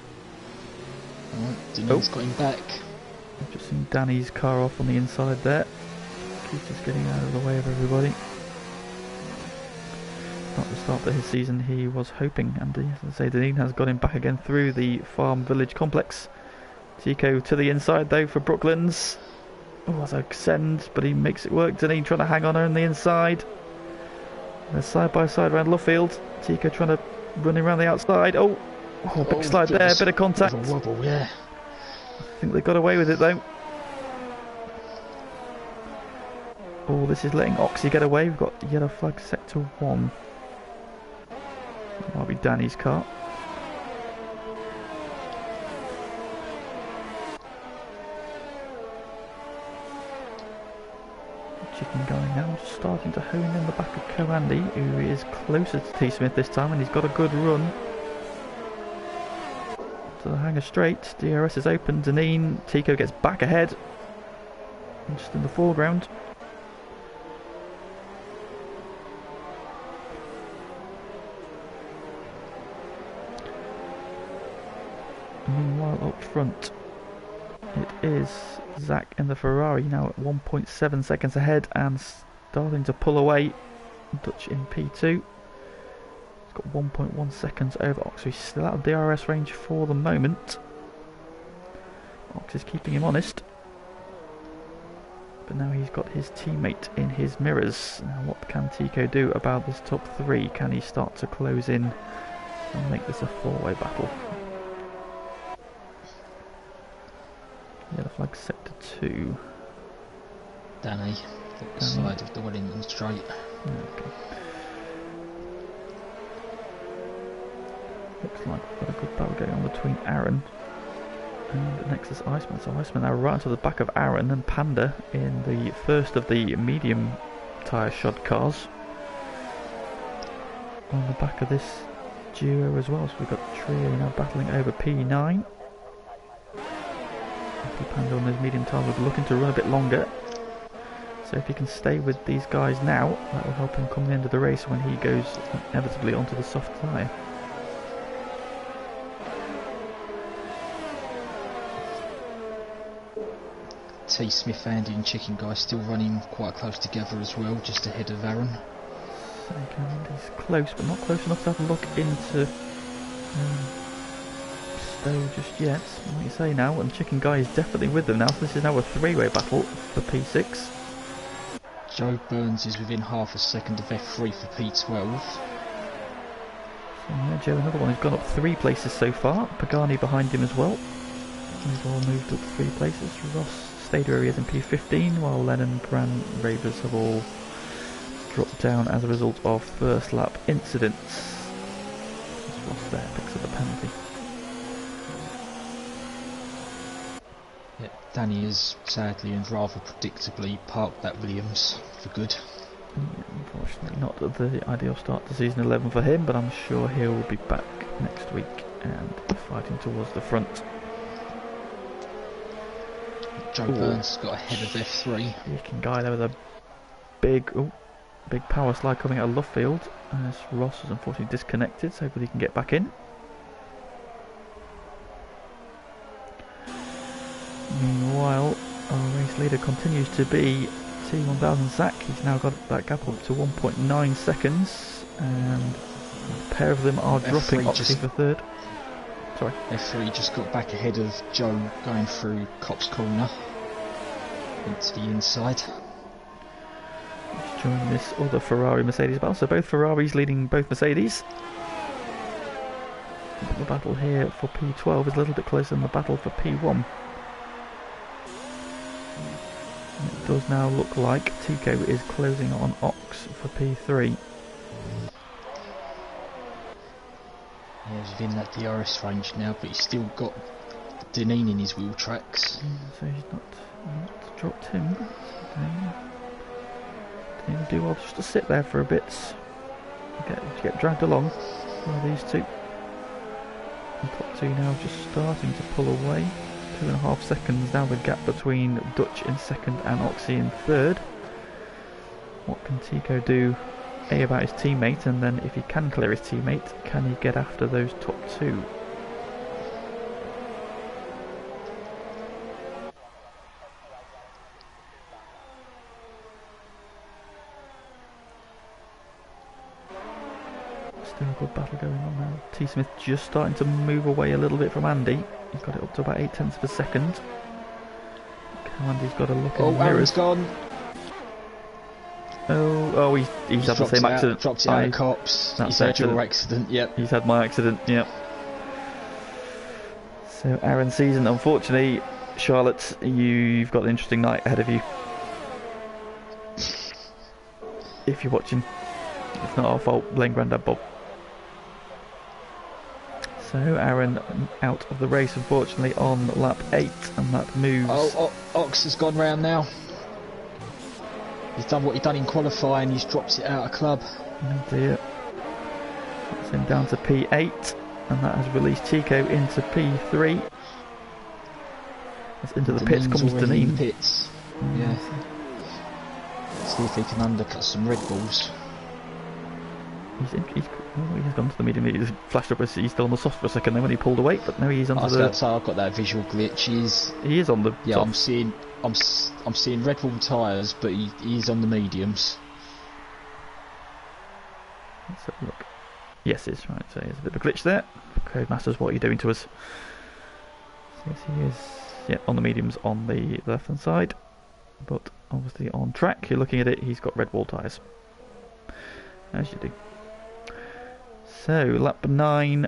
B: Alright, Deneen's got him back.
A: I've just seen Danny's car off on the inside there. He's just getting out of the way of everybody. Not the start of his season he was hoping, and as I say, Deneen has got him back again through the farm village complex. Tico to the inside though for Brooklands. Oh, that's a send, but he makes it work. Deneen trying to hang on the inside. They're side by side around Lovefield. Tico trying to run around the outside. Oh, big slide there, bit of contact.
B: Wobble, yeah.
A: I think they got away with it though. Oh, this is letting Oxy get away. We've got yellow flag sector 1. That'll be Danny's car. Chicken guy now just starting to hone in the back of Coandy, who is closer to T Smith this time, and he's got a good run to the hanger straight. DRS is open. Deneen, Tico gets back ahead, just in the foreground. Meanwhile, up front, it is Zach in the Ferrari, now at 1.7 seconds ahead and starting to pull away. Dutch in P2. He's got 1.1 seconds over Ox. He's still out of DRS range for the moment. Ox is keeping him honest. But now he's got his teammate in his mirrors. Now what can Tico do about this top 3? Can he start to close in and make this a 4-way battle? Yellow flag sector 2.
B: Danny, the side of the Wellington Straight.
A: Okay. Looks like we've got a good battle going on between Aaron and Nexus Iceman. So Iceman now right to the back of Aaron and Panda in the first of the medium tyre shod cars. On the back of this duo as well. So we've got Trio now battling over P9. Panda on those medium tyres will be looking to run a bit longer, so if he can stay with these guys now, that will help him come the end of the race when he goes inevitably onto the soft tyre.
B: T Smith, Andy and Chicken Guy still running quite close together as well, just ahead of Aaron.
A: So Andy's close, but not close enough to have a look into just yet. Like you say now, and Chicken Guy is definitely with them now, so this is now a 3-way battle for P6.
B: Joe Burns is within half a second of F3 for P12.
A: So yeah, Joe, another one who's gone up 3 places so far. Pagani behind him as well. They've all moved up 3 places. Ross stayed where he is in P15, while Lennon, Bran, Ravers have all dropped down as a result of first lap incidents. Ross there picks up a penalty.
B: Danny has sadly and rather predictably parked that Williams for good.
A: Yeah, unfortunately not the ideal start to season 11 for him, but I'm sure he'll be back next week and fighting towards the front.
B: Joe Burns has got ahead of F3.
A: Chicken Guy there with a big power slide coming out of Lovefield, as Ross is unfortunately disconnected, so hopefully he can get back in. Meanwhile, our race leader continues to be T1000 Zach. He's now got that gap up to 1.9 seconds, and a pair of them are dropping Oxy for third. Sorry.
B: F3 just got back ahead of Joe going through Cop's corner into the inside.
A: Let's join this other Ferrari Mercedes battle. So both Ferraris leading both Mercedes. The battle here for P12 is a little bit closer than the battle for P1. It does now look like Tico is closing on Ox for P3.
B: Yeah, he's within that DRS range now, but he's still got Deneen in his wheel tracks.
A: So he's not dropped him. Deneen do well just to sit there for a bit. Get dragged along by these two. And top 2 now just starting to pull away. 2.5 seconds now the gap between Dutch in second and Oxy in third. What can Tico do about his teammate, and then if he can clear his teammate, can he get after those top two? Still a good battle going on now. T. Smith just starting to move away a little bit from Andy. He's got it up to about 0.8 of a second. Andy's got a look in the mirrors.
B: Aaron's gone.
A: Oh, he's had the same accident.
B: Dropped it out of cops. He's had your accident, yep.
A: He's had my accident, yep. So Aaron's season, unfortunately, Charlotte, you've got an interesting night ahead of you. If you're watching. It's not our fault, blame Grandad Bob. So Aaron out of the race, unfortunately, on lap 8, and that moves.
B: Ox has gone round now. He's done what he done in qualifying. He's dropped it out of club.
A: Oh dear. That's him down to P8, and that has released Chico into P3. As into the pits comes Deneen.
B: Pits. Yeah. See if he can undercut some Red Bulls.
A: He's gone to the medium. He flashed up as he's still on the soft for a second. Then when he pulled away, but now he's onto the.
B: So I've got that visual glitch.
A: He is on the.
B: Yeah,
A: soft.
B: I'm seeing Red Bull tyres, but he's on the mediums.
A: Let's have a look. Yes, it's right. So there's a bit of a glitch there. Codemasters, what are you doing to us? Yes, he is. Yeah, on the mediums on the left hand side, but obviously on track. You're looking at it. He's got Red Bull tyres, as you do. So lap 9,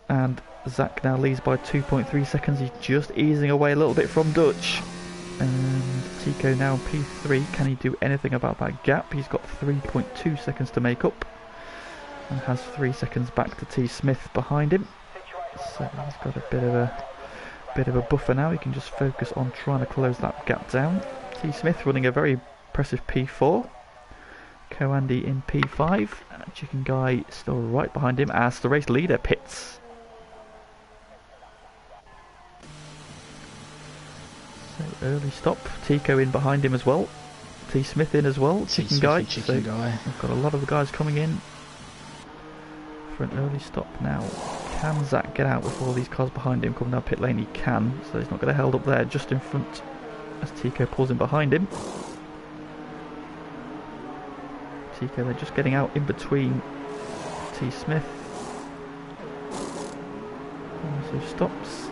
A: and Zach now leads by 2.3 seconds. He's just easing away a little bit from Dutch. And Tico now in P3. Can he do anything about that gap? He's got 3.2 seconds to make up, and has 3 seconds back to T. Smith behind him. So he's got a bit of a buffer now. He can just focus on trying to close that gap down. T. Smith running a very impressive P4. Co-Andy in P5, Chicken Guy still right behind him as the race leader pits. So early stop, Tico in behind him as well, T Smith in as well, Chicken Guy. So we've got a lot of the guys coming in for an early stop now. Can Zach get out before these cars behind him come down pit lane? He can, so he's not going to held up there just in front as Tico pulls in behind him. Tico, they're just getting out in between T. Smith. So stops.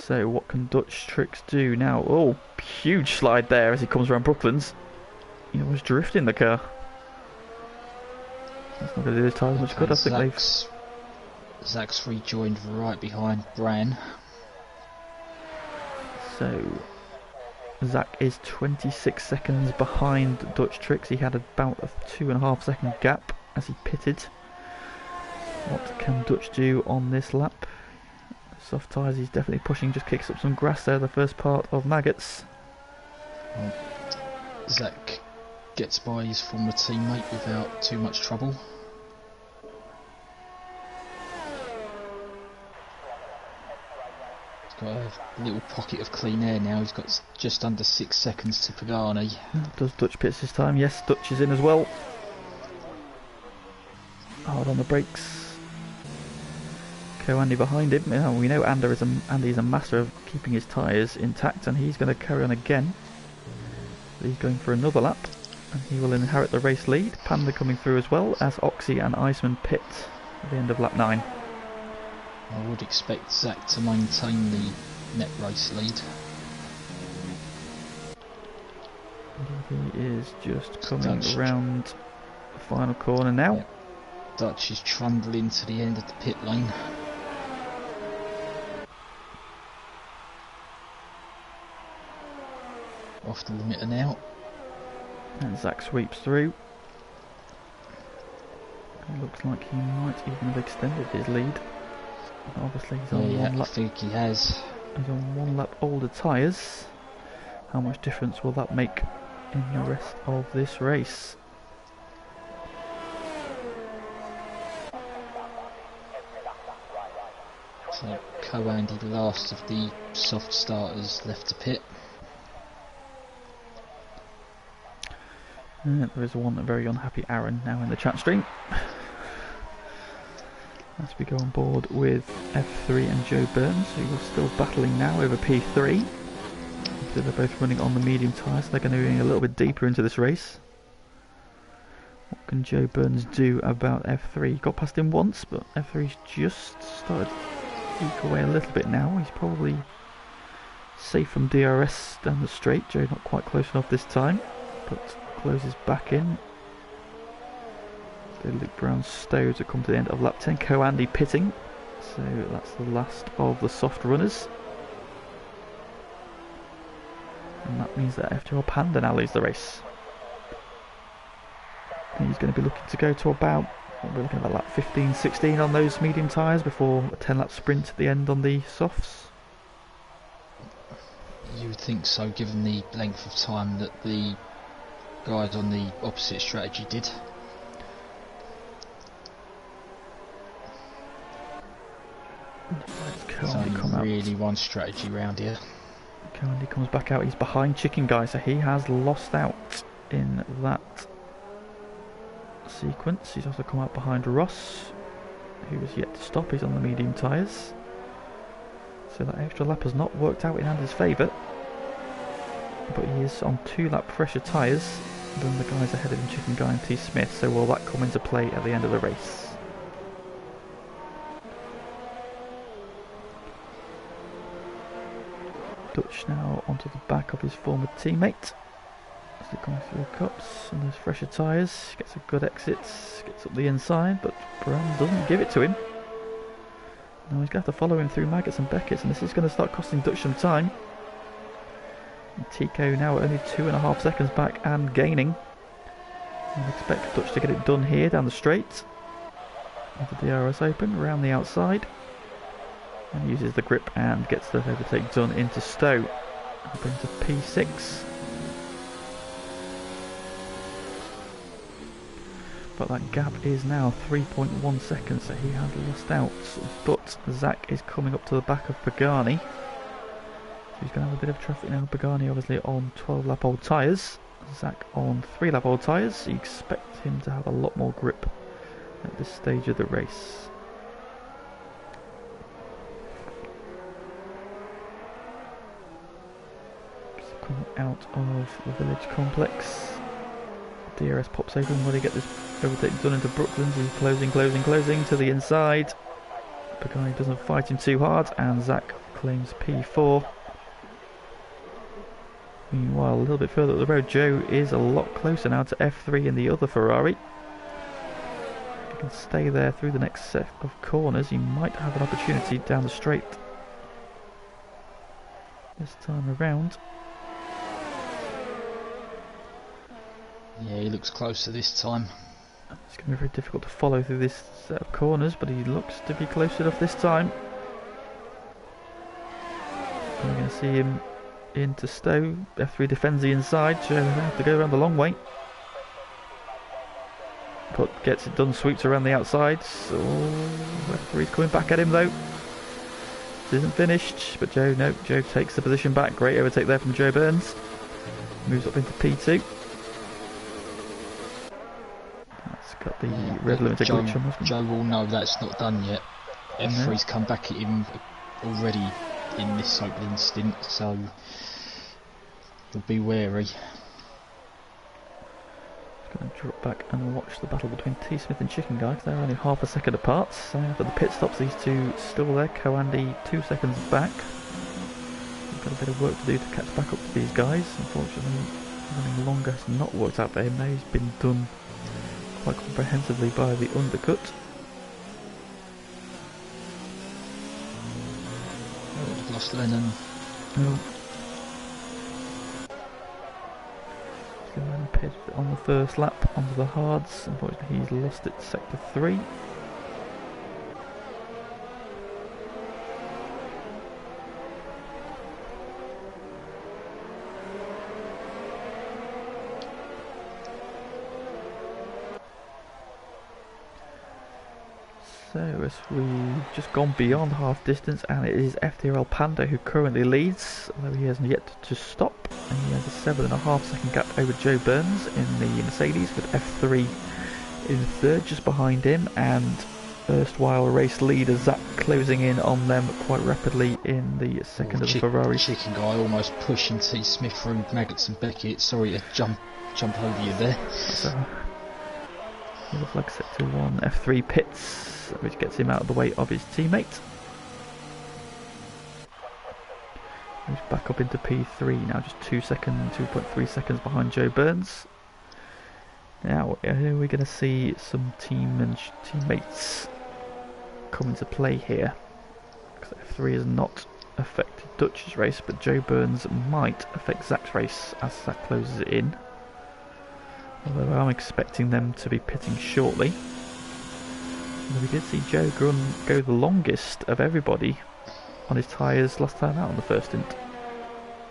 A: So what can Dutch Tricks do now? Oh, huge slide there as he comes around Brooklands. He was drifting the car. That's not going to do his tyres much good. I think
B: Zach's rejoined right behind Bran.
A: So Zach is 26 seconds behind Dutch Tricks. He had about a 2.5 second gap as he pitted. What can Dutch do on this lap? Soft tyres, he's definitely pushing, just kicks up some grass there, the first part of Maggots.
B: Well, Zach gets by his former teammate without too much trouble. Got a little pocket of clean air now. He's got just under 6 seconds to Pagani.
A: Does Dutch pits this time? Yes, Dutch is in as well. Hard on the brakes. Co-Andy behind him. Now, we know Andy's a master of keeping his tyres intact, and he's going to carry on again. He's going for another lap, and he will inherit the race lead. Panda coming through as well as Oxy and Iceman pit at the end of lap 9.
B: I would expect Zach to maintain the net race lead.
A: He is just coming around the final corner now.
B: Yep. Dutch is trundling to the end of the pit lane. Off the limiter now.
A: And Zach sweeps through. It looks like he might even have extended his lead. Obviously he's on one lap.
B: I think he has.
A: He's on 1 lap older tyres. How much difference will that make in the rest of this race?
B: So Co-Andy, the last of the soft starters, left to pit.
A: There is one very unhappy Aaron now in the chat stream. As we go on board with F3 and Joe Burns, who are still battling now over P3. So they're both running on the medium tyres, so they're going to be a little bit deeper into this race. What can Joe Burns do about F3? He got past him once, but F3's just started to eke away a little bit now. He's probably safe from DRS down the straight. Joe not quite close enough this time, but closes back in. So Luke Brown Stowe to come to the end of lap 10. Co-Andy pitting, so that's the last of the soft runners. And that means that FTRL Panda now leads the race. And he's going to be looking to go to about, we're looking at about lap 15, 16 on those medium tyres before a 10 lap sprint at the end on the softs.
B: You would think so, given the length of time that the guys on the opposite strategy did. There's only really one strategy round here.
A: Cowandy comes back out. He's behind Chicken Guy, so he has lost out in that sequence. He's also come out behind Ross, who is yet to stop. He's on the medium tyres. So that extra lap has not worked out in Andy's favour. But he is on 2 lap fresher tyres than the guys ahead of him, Chicken Guy and T Smith. So will that come into play at the end of the race? Dutch now onto the back of his former teammate as he comes through the cups and those fresher tyres. Gets a good exit, gets up the inside, but Brown doesn't give it to him. Now he's going to have to follow him through Maggots and Beckett's, and this is going to start costing Dutch some time. And Tico now only 2.5 seconds back and gaining. I expect Dutch to get it done here down the straight. With the DRS open, around the outside. And uses the grip and gets the overtake done into Stowe. Up into P6. But that gap is now 3.1 seconds, so he has lost out. But Zach is coming up to the back of Pagani. So he's going to have a bit of traffic now. Pagani obviously on 12 lap old tyres. Zach on 3 lap old tyres. You expect him to have a lot more grip at this stage of the race. Coming out of the village complex. DRS pops open. Will they get this overtake done into Brooklands? He's closing to the inside. Pagani doesn't fight him too hard, and Zach claims P4. Meanwhile, a little bit further up the road, Joe is a lot closer now to F3 in the other Ferrari. If he can stay there through the next set of corners, he might have an opportunity down the straight this time around.
B: Yeah, he looks closer this time.
A: It's going to be very difficult to follow through this set of corners, but he looks to be close enough this time. And we're going to see him into Stowe. F3 defends the inside. Joe will have to go around the long way. But gets it done, sweeps around the outside. So F3's coming back at him though. This isn't finished, but Joe takes the position back. Great overtake there from Joe Burns. Moves up into P2. Got the red limited glitch on.
B: Joe will know that's not done yet. F3's come back at him already in this opening stint, so he'll be wary.
A: Just going to drop back and watch the battle between T Smith and Chicken Guy, because they're only half a second apart. So after the pit stops, these two still there. Co-Andy 2 seconds back. We've got a bit of work to do to catch back up to these guys. Unfortunately, running longer has not worked out for him. Now he's been done quite comprehensively by the undercut.
B: Oh, we've lost Lennon.
A: Oh. Lennon pitted on the first lap onto the hards. Unfortunately, he's lost it to sector 3. So as we've just gone beyond half distance, and it is FTRL Panda who currently leads, although he hasn't yet to stop, and he has a 7.5 second gap over Joe Burns in the Mercedes, with F3 in third just behind him, and erstwhile race leader Zach closing in on them quite rapidly in the second of the Ferrari.
B: Chicken guy almost pushing T. Smith through Maggots and Beckett. Sorry to jump over you there.
A: So, yellow flag set to 1, F3 pits, which gets him out of the way of his teammate. He's back up into P3 now, just 2.3 seconds behind Joe Burns. Now, are we going to see some teammates come into play here? Because F3 has not affected Dutch's race, but Joe Burns might affect Zach's race as Zach closes it in. Although I'm expecting them to be pitting shortly. We did see Joe go the longest of everybody on his tyres last time out on the first stint.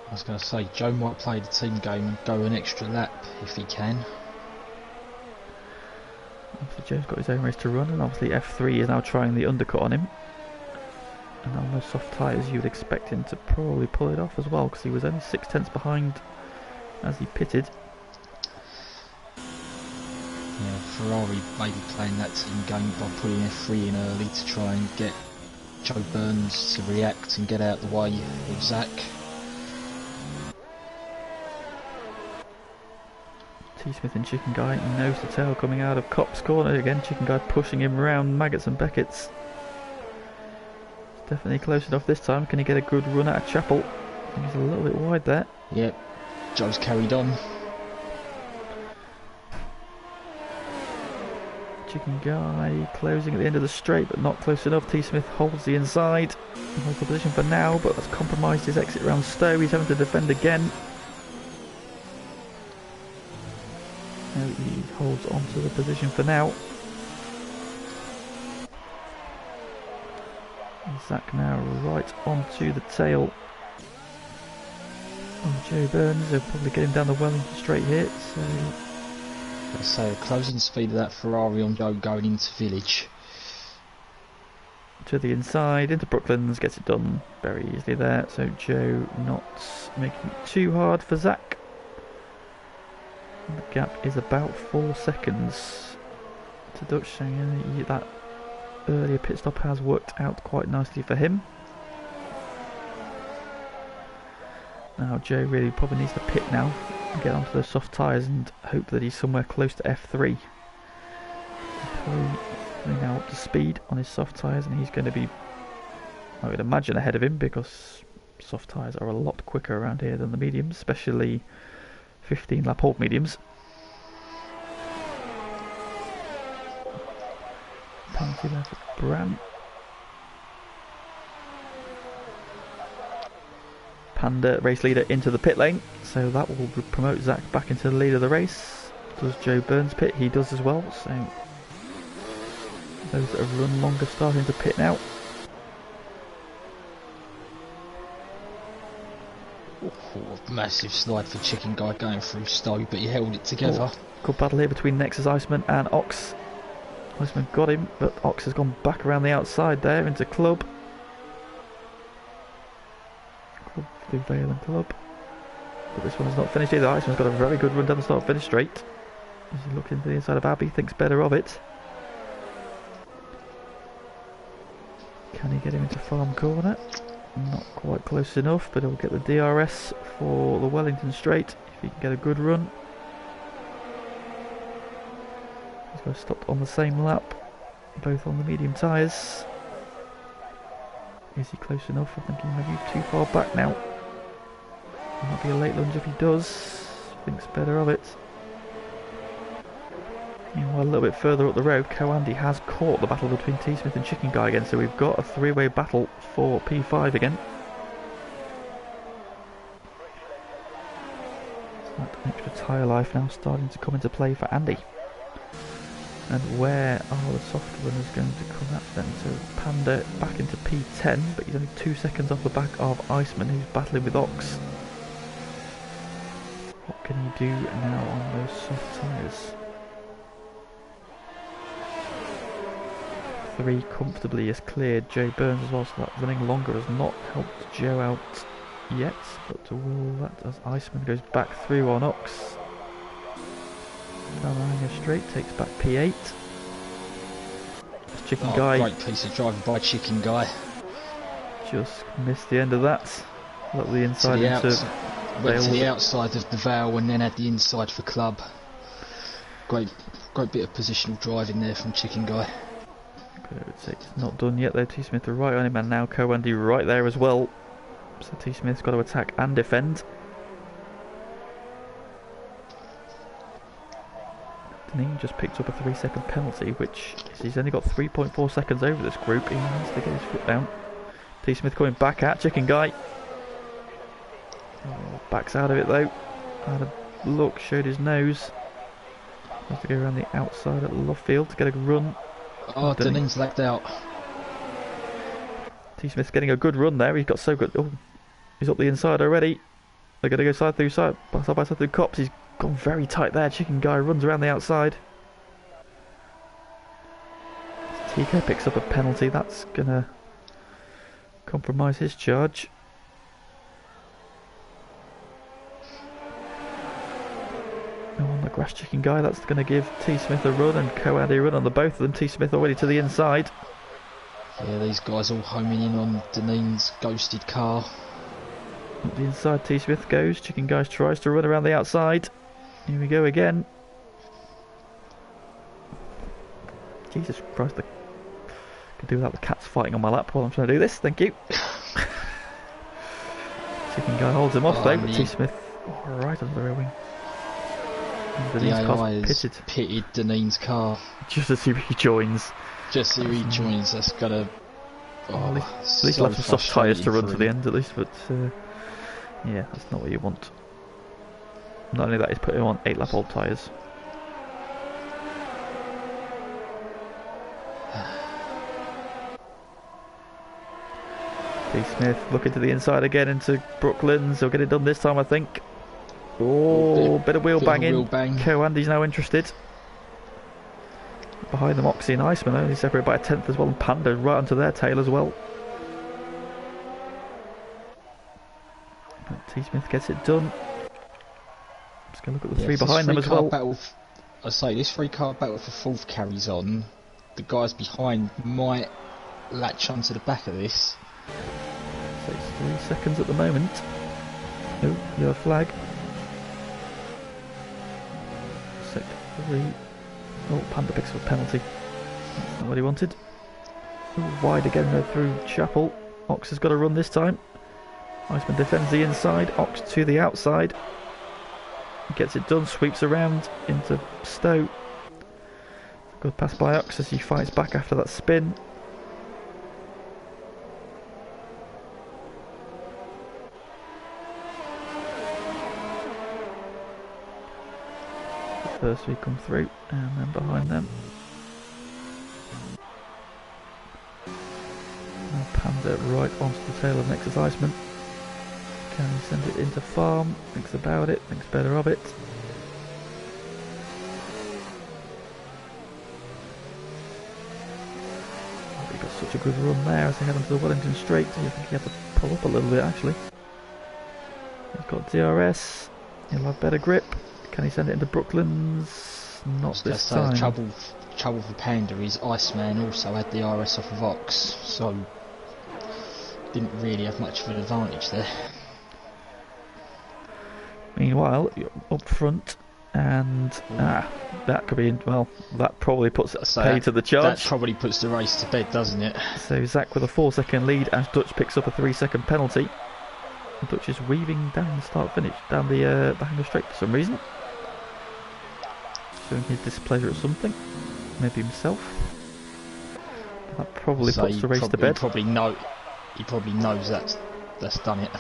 B: I was going to say, Joe might play the team game and go an extra lap if he can.
A: Obviously Joe's got his own race to run, and obviously F3 is now trying the undercut on him. And on those soft tyres you would expect him to probably pull it off as well, because he was only 6/10 behind as he pitted.
B: Yeah, Ferrari maybe playing that team game by putting F3 in early to try and get Joe Burns to react and get out the way of Zach.
A: T. Smith and Chicken Guy nose to tail coming out of Cop's corner again. Chicken Guy pushing him around Maggots and Beckett's. Definitely close enough this time. Can he get a good run out of Chapel? I think he's a little bit wide there.
B: Yep, Joe's carried on.
A: Chicken Guy closing at the end of the straight, but not close enough. T. Smith holds the inside. Holds the position for now, but that's compromised his exit round Stowe. He's having to defend again. No, he holds on to the position for now. And Zach now right onto the tail of Joe Burns. They'll probably get him down the Wellington straight here.
B: So the closing speed of that Ferrari on Joe going into Village.
A: To the inside, into Brooklands, gets it done very easily there. So Joe not making it too hard for Zach. The gap is about 4 seconds to Dutch, so yeah, that earlier pit stop has worked out quite nicely for him. Now Joe really probably needs to pit now and get onto those soft tyres and hope that he's somewhere close to F3. Probably now up to speed on his soft tyres, and he's going to be, I would imagine, ahead of him, because soft tyres are a lot quicker around here than the mediums, especially 15 lap halt mediums. Penalty there for Bram. Panda, race leader, into the pit lane, so that will promote Zach back into the lead of the race. Does Joe Burns pit? He does as well, so those that have run longer starting to pit now.
B: Massive slide for Chicken Guy going through Stowe, but he held it together.
A: Good battle here between Nexus Iceman and Ox. Iceman got him, but Ox has gone back around the outside there into Club. Blue Vale and Club. But this one has not finished either. Iceman's got a very good run down the start finish straight. As he looks into the inside of Abbey, thinks better of it. Can he get him into Farm Corner? Not quite close enough, but he'll get the DRS for the Wellington straight if he can get a good run. He's got stopped on the same lap, both on the medium tyres. Is he close enough? I think he might be too far back now. Might be a late lunge if he does. Thinks better of it. Meanwhile, a little bit further up the road, Coandy has caught the battle between T. Smith and Chicken Guy again, so we've got a three-way battle for P5 again. So that extra tyre life now starting to come into play for Andy. And where are the soft runners going to come at then? So Panda back into P10, but he's only 2 seconds off the back of Iceman, who's battling with Ox. What can he do now on those soft tyres? 3 comfortably is cleared. Jay Burns as well, so that running longer has not helped Joe out yet. But will that, as Iceman goes back through on Ox. Down the Hanger Straight, takes back P8. This Chicken Guy.
B: Great piece of driving by Chicken Guy.
A: Just missed the end of that. Look the inside
B: went to the outside of the Vale and then had the inside for Club. Great bit of positional driving there from Chicken Guy.
A: It's not done yet though. T Smith are right on him, and now Co-Andy right there as well. So T Smith's got to attack and defend. Deneen just picked up a 3-second penalty, which he's only got 3.4 seconds over this group. He needs to get his foot down. T Smith coming back at Chicken Guy. Oh, backs out of it though. Had a look, showed his nose. Has to go around the outside at Love Field to get a run.
B: Oh, Deneen's lagged out.
A: T Smith's getting a good run there. He's got so good. Oh, he's up the inside already. They're going to go side by side through Cops. He's gone very tight there. Chicken Guy runs around the outside. TK picks up a penalty. That's going to compromise his charge. On the grass Chicken Guy, that's going to give T Smith a run and Co-Andy a run on the both of them. T Smith already to the inside.
B: Yeah, these guys all homing in on Deneen's ghosted car.
A: Up the inside T Smith goes. Chicken Guy tries to run around the outside. Here we go again. Jesus Christ, I could do without the cats fighting on my lap while I'm trying to do this. Thank you. Chicken Guy holds him off though, but T Smith right under the rear wing.
B: The AI has pitted Deneen's car.
A: Just as he rejoins.
B: That's gonna...
A: at least he'll have some soft tyres to run to the end at least, but yeah, that's not what you want. Not only that, he's putting him on 8-lap-old tyres. T Smith looking to the inside again into Brooklands. He'll get it done this time, I think. Oh, bit of wheel banging. Co-Andy's now interested. Behind them, Oxy and Iceman only separated by a 10th as well, and Panda right onto their tail as well. But T Smith gets it done. Just going to look at the 3 behind them as well.
B: I say this 3-car battle for 4th carries on. The guys behind might latch onto the back of this.
A: So it's 3 seconds at the moment. Oh, yellow flag. Sector 3. Oh, Panda picks up a penalty. That's not what he wanted. Ooh, wide again though through Chapel. Ox has got to run this time. Iceman defends the inside. Ox to the outside. Gets it done. Sweeps around into Stowe. Good pass by Ox as he fights back after that spin. First we come through, and then behind them. Now Panda right onto the tail of Nexus Iceman. Can he send it into farm? Thinks about it, thinks better of it. Oh, he got such a good run there as he head onto the Wellington Straight. I think he had to pull up a little bit actually. He's got DRS, he'll have better grip. Can he send it into Brooklands? Not this time.
B: Trouble for Panda is Iceman also had the RS off of Ox, so didn't really have much of an advantage there.
A: Meanwhile, you're up front, and that could be, well, that probably puts pay to the charge.
B: That probably puts the race to bed, doesn't it?
A: So Zach with a 4-second lead as Dutch picks up a 3-second penalty. Dutch is weaving down the start-finish, down the Hanger Straight for some reason. Showing his displeasure at something. Maybe himself. That probably puts the race to bed.
B: He probably knows that's done it.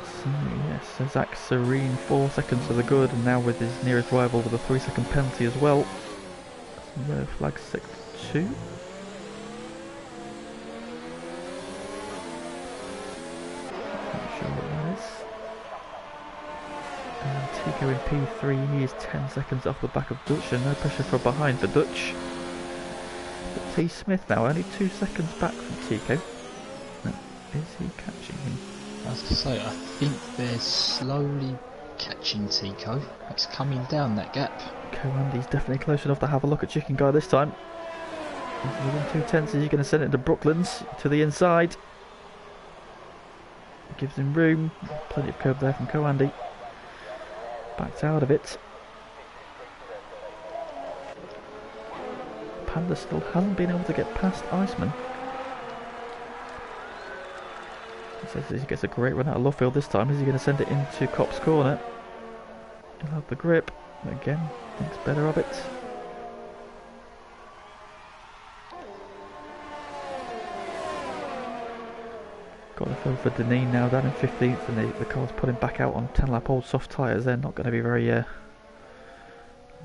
A: So yes, so Zach serene 4 seconds to the good, and now with his nearest rival with a 3-second penalty as well. Yellow flag sector 2. TK Tico in P3, he is 10 seconds off the back of Dutch, and no pressure from behind for Dutch. But T Smith now only 2 seconds back from Tico. No, is he catching him?
B: I was going to say, I think they're slowly catching Tico. It's coming down that gap.
A: Andy's definitely close enough to have a look at Chicken Guy this time. He's within 2/10, so he's going to send it to Brooklands, to the inside. Gives him room, plenty of curve there from Andy. Backed out of it. Panda still hasn't been able to get past Iceman. He says he gets a great run out of Lovefield this time. Is he going to send it into Cop's corner? He'll have the grip. Again, thinks better of it. Got the fill for Deneen now down in 15th, and the car's putting back out on 10-lap old soft tyres. They're not going to be very, not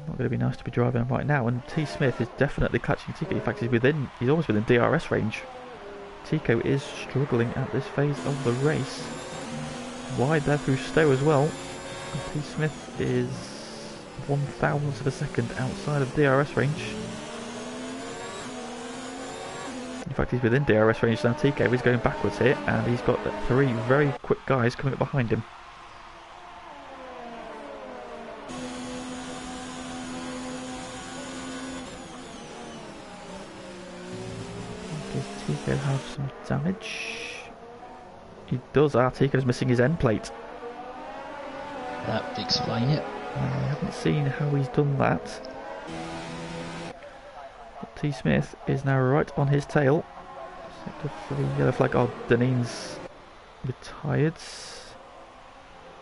A: going to be nice to be driving right now. And T Smith is definitely catching Tico. In fact, he's almost within DRS range. Tico is struggling at this phase of the race. Wide there through Stowe as well. And T Smith is 1/1000th of a second outside of DRS range. In fact, he's within DRS range now. Tico is going backwards here, and he's got 3 very quick guys coming up behind him. Does Tico have some damage? He does. Tico's missing his end plate.
B: That would explain it.
A: I haven't seen how he's done that. But T Smith is now right on his tail. Sector 3, yellow flag. Oh, Deneen's retired.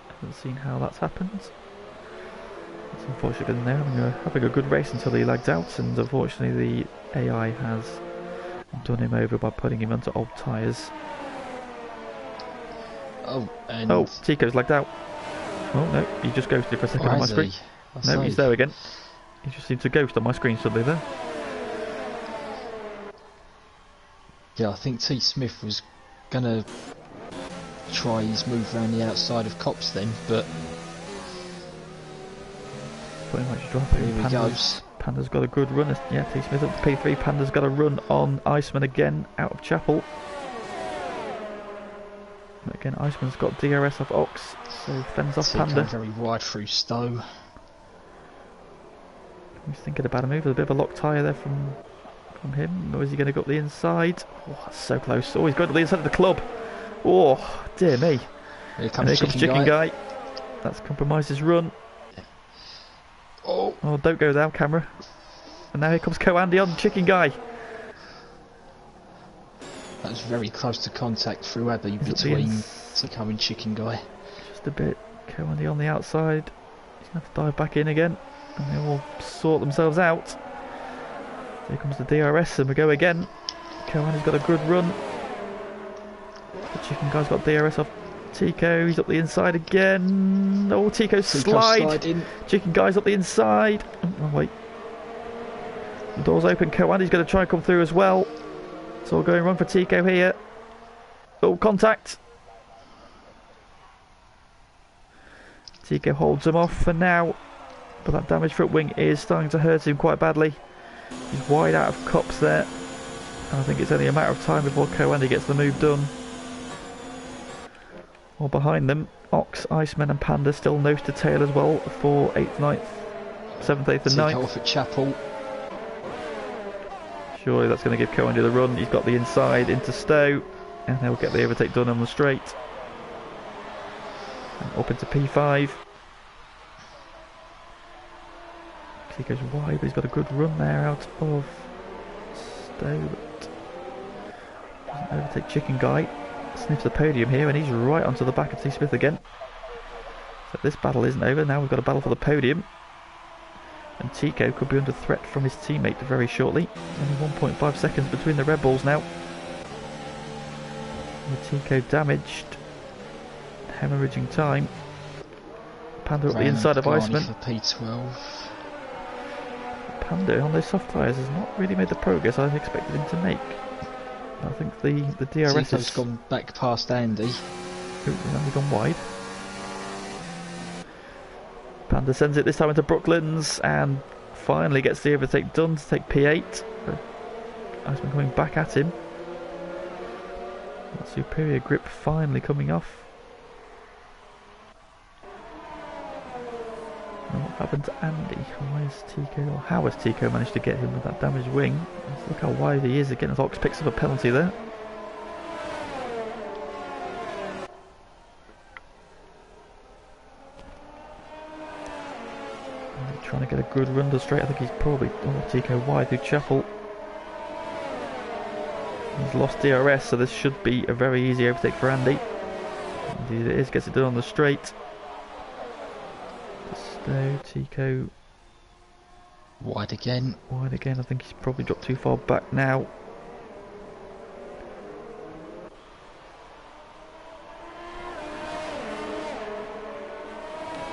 A: Haven't seen how that's happened. It's unfortunate because they're having a good race until he lagged out, and unfortunately the AI has done him over by putting him onto old tyres.
B: Oh,
A: Tico's lagged out. Oh no, he just ghosted for a second on my screen. No, he's there again. He just seemed to ghost on my screen suddenly there.
B: Yeah, I think T Smith was gonna try his move around the outside of Cops then, but
A: pretty much dropping.
B: Here he goes.
A: Panda's got a good run. Yeah, T Smith up to P3. Panda's got a run on Iceman again out of Chapel. Again, Iceman's got DRS off Ox, so fends off Panda.
B: Very wide through Stowe.
A: He's thinking about a move. There's a bit of a locked tyre there from him. Or is he going to go up the inside? Oh, that's so close. Oh, he's going to the inside of the club. Oh, dear me.
B: Here comes
A: Chicken Guy. That's compromised his run.
B: Oh,
A: don't go down, camera. And now here comes Andy on Chicken Guy.
B: that was very close to contact through Abbey between Tico and Chicken Guy.
A: Just a bit. Andy on the outside. He's going to have to dive back in again. And they all sort themselves out. Here comes the DRS, and we go again. Andy's got a good run. The Chicken Guy's got DRS off Tico. He's up the inside again. Oh, Tico slide. Chicken Guy's up the inside. Oh, wait. The door's open. Andy's going to try and come through as well. It's all going wrong for Tico here. Oh, contact. Tico holds him off for now, but that damaged front wing is starting to hurt him quite badly. He's wide out of Cops there, and I think it's only a matter of time before Andy gets the move done. While behind them, Ox, Iceman and Panda still nose to tail as well for 8th, 9th, 7th, 8th and 9th.
B: Tico off at Chapel.
A: Surely that's going to give Andy the run. He's got the inside into Stowe, and they'll get the overtake done on the straight. And up into P5. He goes wide, but he's got a good run there out of Stowe. Doesn't overtake Chicken Guy. Sniffs the podium here, and he's right onto the back of T Smith again. So this battle isn't over. Now we've got a battle for the podium. And Tico could be under threat from his teammate very shortly. Only 1.5 seconds between the Red Bulls now. With Tico damaged. Hemorrhaging time. Panda up the inside of Iceman.
B: For P12.
A: Panda on those soft tyres has not really made the progress I expected him to make. I think the DRS
B: has gone back past Andy.
A: He's only gone wide. Panda sends it this time into Brooklands and finally gets the overtake done to take P8. Iceman coming back at him. That superior grip finally coming off. And what happened to Andy? Why is Tico, or how has Tico managed to get him with that damaged wing? Let's look how wide he is again as Ox picks up a penalty there. Trying to get a good run to straight. I think he's probably Tico wide through Chapel. He's lost DRS, so this should be a very easy overtake for Andy. Indeed it is, gets it done on the straight. So Tico
B: wide again.
A: Wide again, I think he's probably dropped too far back now.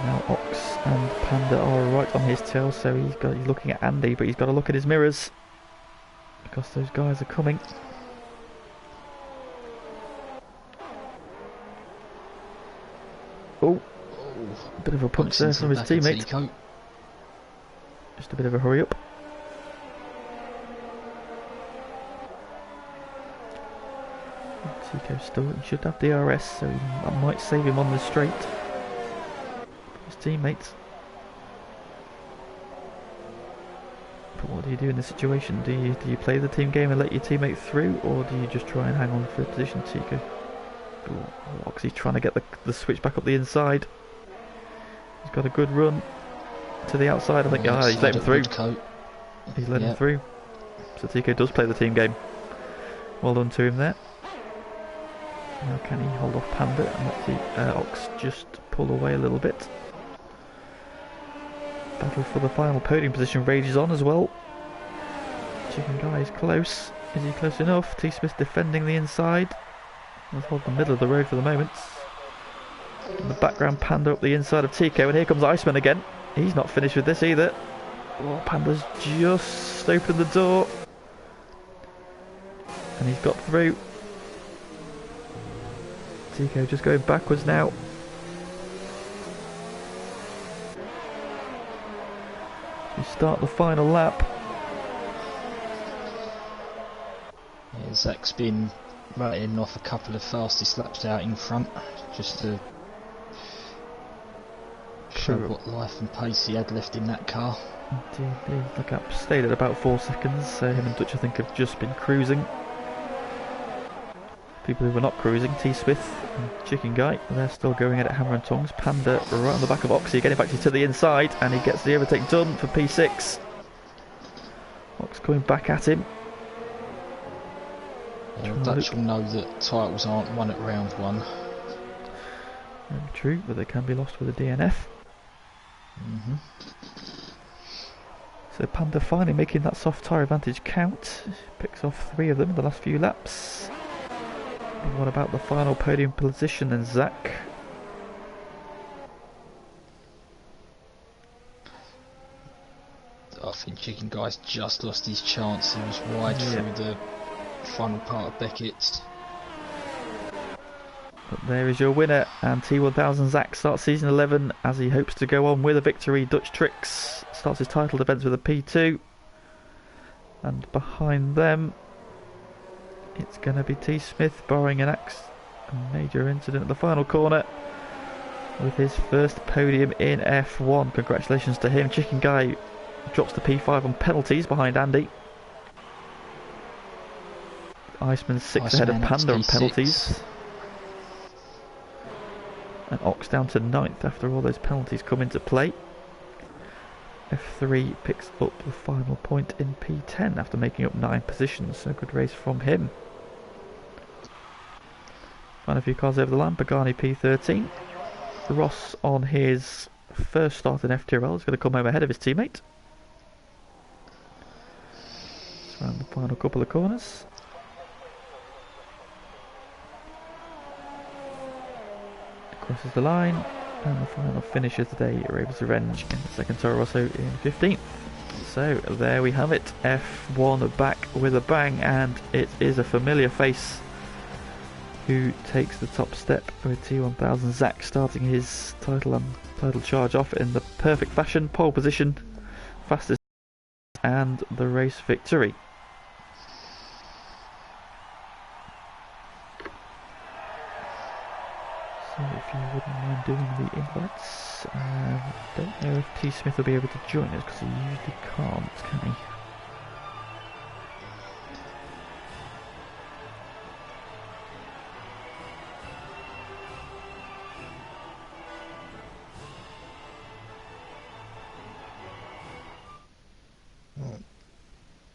A: Now Ox and Panda are right on his tail, so he's looking at Andy, but he's got to look at his mirrors because those guys are coming. Oh, a bit of a punch there from his teammate. Just a bit of a hurry up. Tico still, he should have DRS, so that might save him on the straight. His teammates. But what do you do in this situation? Do you play the team game and let your teammate through, or do you just try and hang on for position, Tico? Oxy's trying to get the switch back up the inside. He's got a good run to the outside. I think he's let him through. He's let him through. So Tico does play the team game. Well done to him there. Now can he hold off Panda and let the Ox just pull away a little bit. Battle for the final podium position rages on as well. Chicken Guy is close. Is he close enough? T. Smith defending the inside. Let's hold the middle of the road for the moment. In the background, Panda up the inside of Tico, and here comes Iceman again. He's not finished with this either. Oh, Panda's just opened the door. And he's got through. Tico just going backwards now. We start the final lap.
B: Yeah, Zach's been writing off a couple of fastest laps out in front, just to show what life and pace he had left in that car.
A: Indeed, the gap stayed at about 4 seconds, so him and Dutch I think have just been cruising. People who were not cruising, T. Smith and Chicken Guy, they're still going at it hammer and tongs. Panda right on the back of Oxy, getting back to the inside, and he gets the overtake done for P6. Ox coming back at him.
B: Yeah, Dutch will know that titles aren't won at round 1.
A: True, but they can be lost with a DNF. So Panda finally making that soft tyre advantage count. Picks off 3 of them in the last few laps. And what about the final podium position then, Zach?
B: I think Chicken Guy's just lost his chance. He was wide through the final part of Beckett's.
A: But there is your winner, and T1000 Zach starts season 11 as he hopes to go on with a victory. Dutch Tricks starts his title defence with a P2, and behind them it's going to be T. Smith, barring a major incident at the final corner, with his first podium in F1. Congratulations to him. Chicken Guy drops to P5 on penalties behind Andy. Iceman 6 ahead of Panda on penalties. And Ox down to 9th after all those penalties come into play. F3 picks up the final point in P10 after making up 9 positions, so good race from him. Final few cars over the line. Pagani P13. Ross on his first start in FTRL is going to come home ahead of his teammate. Let's round the final couple of corners. Crosses the line, and the final finish of the day, Raven's Revenge in the second Toro Rosso in 15th. So there we have it, F1 back with a bang, and it is a familiar face who takes the top step with T1000. Zach starting his title charge off in the perfect fashion, pole position, fastest and the race victory. So if you wouldn't mind doing the invites, don't know if T Smith will be able to join us because he usually can't, can he?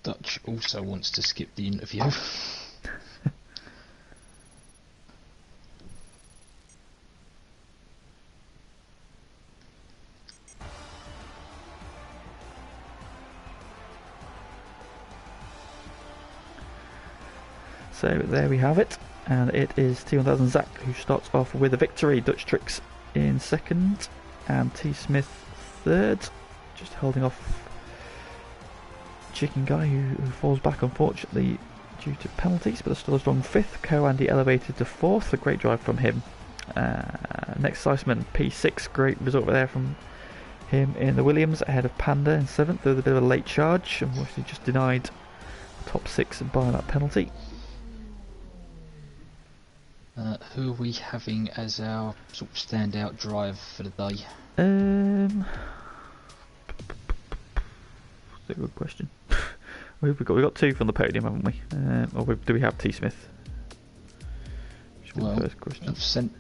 B: Dutch also wants to skip the interview.
A: So there we have it, and it is T1000 Zach who starts off with a victory. Dutch Tricks in second, and T Smith third, just holding off Chicken Guy who falls back unfortunately due to penalties, but still a strong fifth. Co-Andy elevated to fourth, a great drive from him. Next Siceman P6, great result there from him in the Williams, ahead of Panda in seventh. There was a bit of a late charge, unfortunately just denied top six by that penalty.
B: Who are we having as our sort of standout drive for the day?
A: That's a good question. We've got two from the podium, haven't we? Or do we have T Smith?
B: Well, the first question. I've sent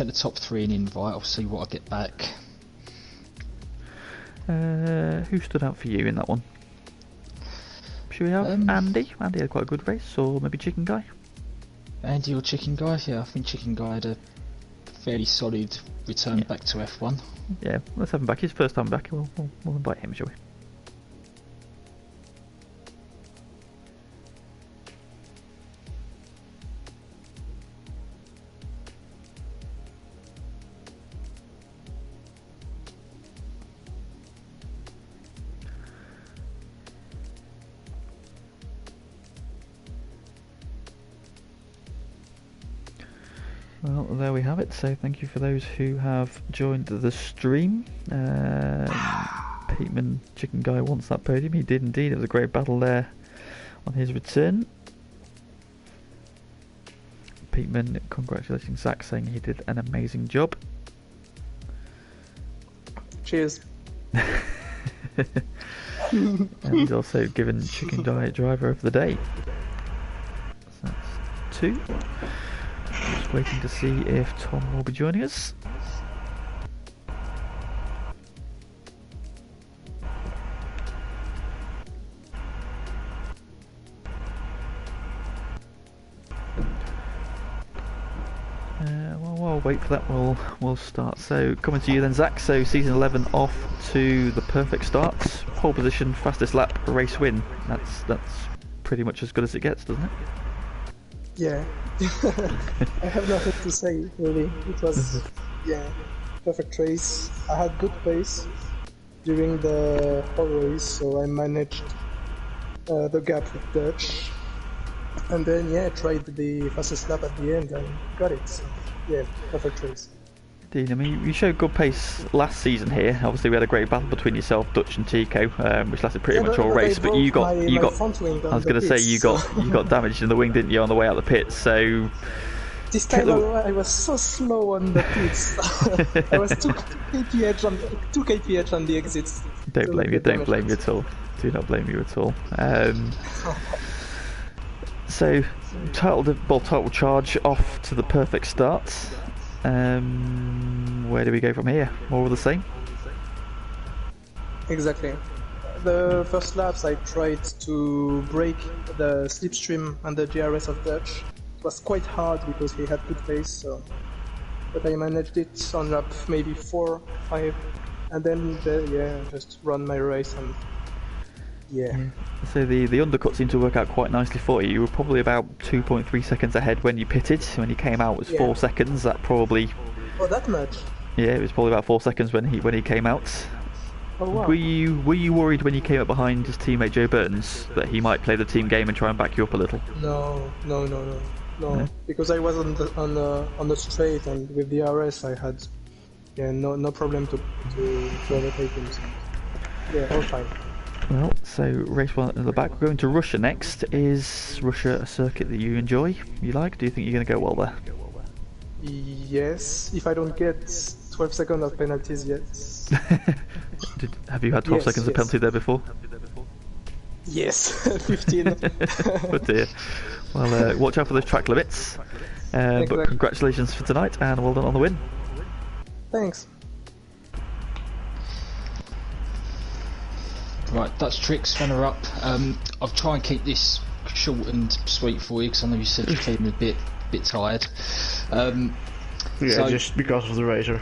B: the top three an invite. I'll see what I get back.
A: Who stood out for you in that one? Should we have Andy? Andy had quite a good race, or maybe Chicken Guy?
B: Andy or Chicken Guy? Yeah, I think Chicken Guy had a fairly solid return back to F1.
A: Yeah, let's have him back. His first time back. We'll invite him, shall we? Well, there we have it. So thank you for those who have joined the stream. Peatman Chicken Guy wants that podium. He did indeed. It was a great battle there on his return. Peatman congratulating Zach, saying he did an amazing job.
C: Cheers.
A: And he's also given Chicken Guy driver of the day. So that's two. Just waiting to see if Tom will be joining us. Well, wait for that. We'll start. So coming to you then, Zach. So season 11 off to the perfect start. Pole position, fastest lap, race win. That's pretty much as good as it gets, doesn't it?
C: Yeah. I have nothing to say, really. It was, perfect race. I had good pace during the whole race, so I managed the gap with Dutch. And then, tried the fastest lap at the end and got it. So, perfect race.
A: Indeed. I mean, you showed good pace last season here. Obviously, we had a great battle between yourself, Dutch, and Tico, which lasted pretty much all race. But you got. I was going to say you got damaged in the wing, didn't you, on the way out the pits? So
C: this time I was so slow on the pits. I was 2 kph on the exits.
A: Don't blame you. Don't blame you at all. Do not blame you at all. So total charge off to the perfect start. Where do we go from here? More of the same?
C: Exactly. The first laps I tried to break the slipstream and the GRS of Dutch. It was quite hard because he had good pace, but I managed it on lap maybe 4, 5, and then just run my race and
A: So the undercut seemed to work out quite nicely for you. You were probably about 2.3 seconds ahead when you pitted. When you came out, it was 4 seconds. That probably.
C: Oh, that much?
A: Yeah, it was probably about 4 seconds when he came out.
C: Oh wow.
A: Were you worried when you came up behind his teammate Joe Burns that he might play the team game and try and back you up a little?
C: No. no, because I was on the straight, and with the RS I had no problem to overtake him. So, yeah, all fine.
A: Well, so race 1 in the back. We're going to Russia next. Is Russia a circuit that you enjoy, you like? Do you think you're going to go well there?
C: Yes, if I don't get 12 seconds of penalties yet.
A: Have you had 12 seconds of penalty there before?
C: Yes, 15.
A: Oh dear. Well, watch out for those track limits. But congratulations for tonight, and well done on the win.
C: Thanks.
B: Right, Dutch Tricks, runner up. I'll try and keep this short and sweet for you, because I know you said you're feeling a bit tired.
D: Just because of the razor.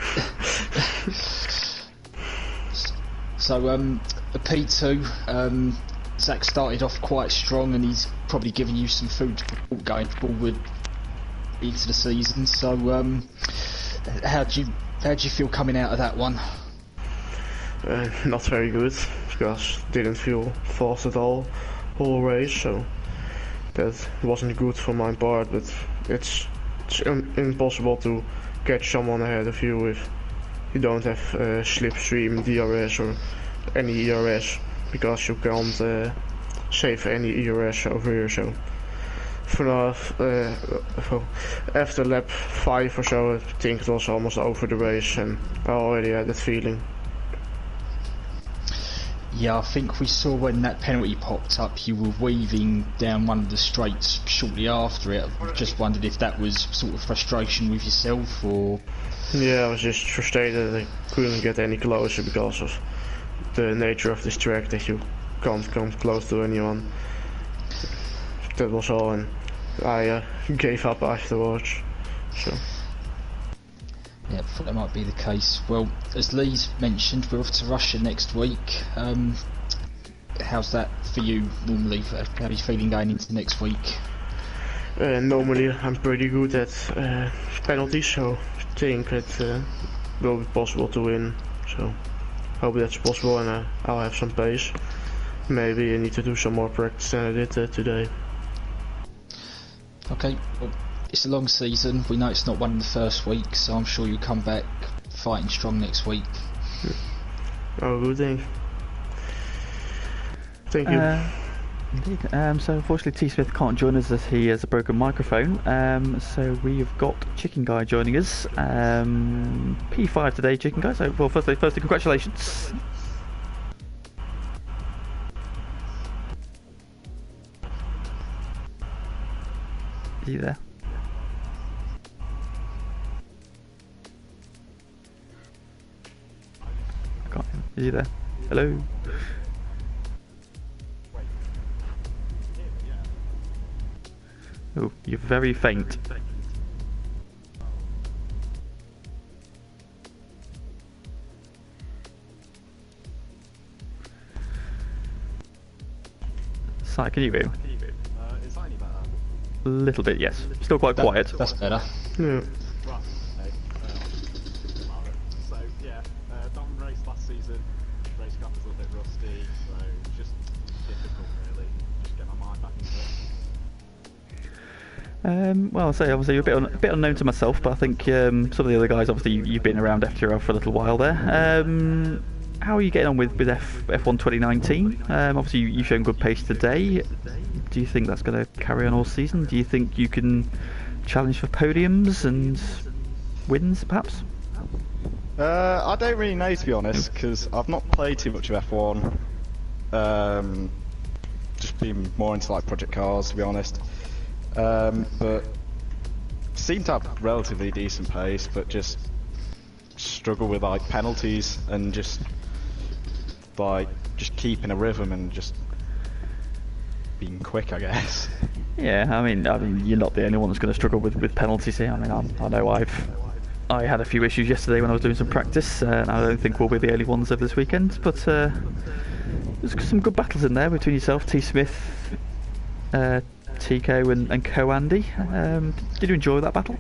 B: So, a P2, Zach started off quite strong, and he's probably given you some food for thought going forward into the season. So, how do you feel coming out of that one?
D: Not very good, because didn't feel fast at all whole race, so that wasn't good for my part. But it's impossible to catch someone ahead of you if you don't have slipstream, DRS or any ERS, because you can't save any ERS over here. So for now, after lap 5 or so, I think it was almost over the race, and I already had that feeling.
B: Yeah, I think we saw when that penalty popped up, you were weaving down one of the straights shortly after it. I just wondered if that was sort of frustration with yourself, or...
D: Yeah, I was just frustrated that I couldn't get any closer because of the nature of this track, that you can't come close to anyone. That was all, and I gave up afterwards. So.
B: Yeah, I thought that might be the case. Well, as Lee's mentioned, we're off to Russia next week. How's that for you normally? How are you feeling going into next week?
D: Normally I'm pretty good at penalties, so I think it will be possible to win. So hope that's possible, and I'll have some pace. Maybe I need to do some more practice than I did today.
B: Okay, well, it's a long season. We know it's not one in the first week, so I'm sure you'll come back fighting strong next week.
D: Oh, good thing. Thank you.
A: Indeed. So unfortunately T Smith can't join us as he has a broken microphone. So we've got Chicken Guy joining us. P5 today, Chicken Guy. So well, firstly, congratulations. Are you there? I can't hear him. Is he there? Hello? Oh, you're very faint. Si, can you hear him?
E: Is that any better?
A: A little bit, yes. Still quite quiet.
B: That's better.
D: Yeah.
E: So yeah, Dom raced last season. Race car was a little bit rusty, so just difficult really. Just get my mind back into it.
A: Well, I'll say obviously you're a bit unknown to myself, but I think some of the other guys, obviously you've been around FTRL for a little while there. How are you getting on with F1 2019? Obviously you've shown good pace today. Do you think that's going to carry on all season? Do you think you can challenge for podiums and wins, perhaps?
E: I don't really know, to be honest, because I've not played too much of F1. Just been more into like project cars, to be honest. But seem to have relatively decent pace, but just struggle with like penalties and just keeping a rhythm and just being quick, I guess.
A: Yeah, I mean, you're not the only one that's going to struggle with penalties here. I mean, I know I had a few issues yesterday when I was doing some practice, and I don't think we'll be the only ones over this weekend. But there's some good battles in there between yourself, T Smith, Tico, and Co Andy. Did you enjoy that battle?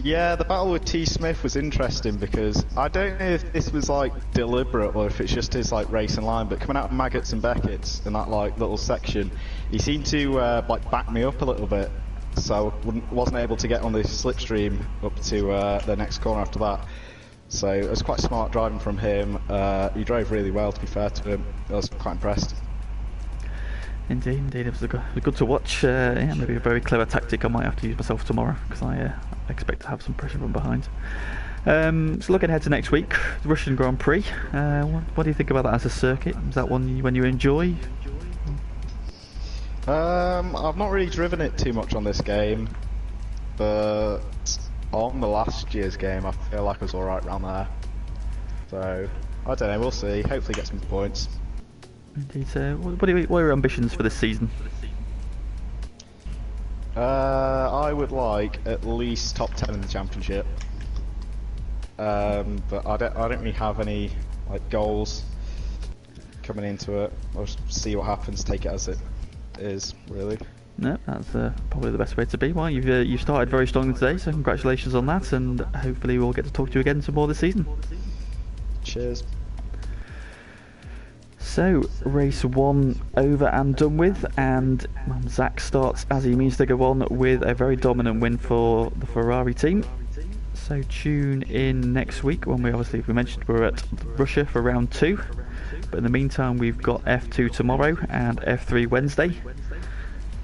E: Yeah, the battle with T Smith was interesting because I don't know if this was like deliberate or if it's just his like racing line, but coming out of Maggots and Beckett's in that like little section, he seemed to like back me up a little bit, so wasn't able to get on the slipstream up to the next corner after that. So it was quite smart driving from him. He drove really well, to be fair to him. I was quite impressed.
A: Indeed, it was good to watch. Yeah, maybe a very clever tactic I might have to use myself tomorrow, because I expect to have some pressure from behind. So looking ahead to next week, the Russian Grand Prix. What do you think about that as a circuit? Is that one you enjoy?
E: I've not really driven it too much on this game, but on the last year's game I feel like I was alright around there. So, I don't know, we'll see. Hopefully get some points.
A: Indeed. What are your ambitions for this season?
E: I would like at least top 10 in the championship. But I don't really have any goals coming into it. I'll just see what happens, take it as it is, really.
A: No, that's probably the best way to be. Well, you've started very strongly today, so congratulations on that, and hopefully we'll get to talk to you again some more this season.
E: Cheers.
A: So, race 1 over and done with, and Zach starts as he means to go on with a very dominant win for the Ferrari team. So tune in next week when we mentioned we're at Russia for round 2, but in the meantime we've got F2 tomorrow and F3 Wednesday,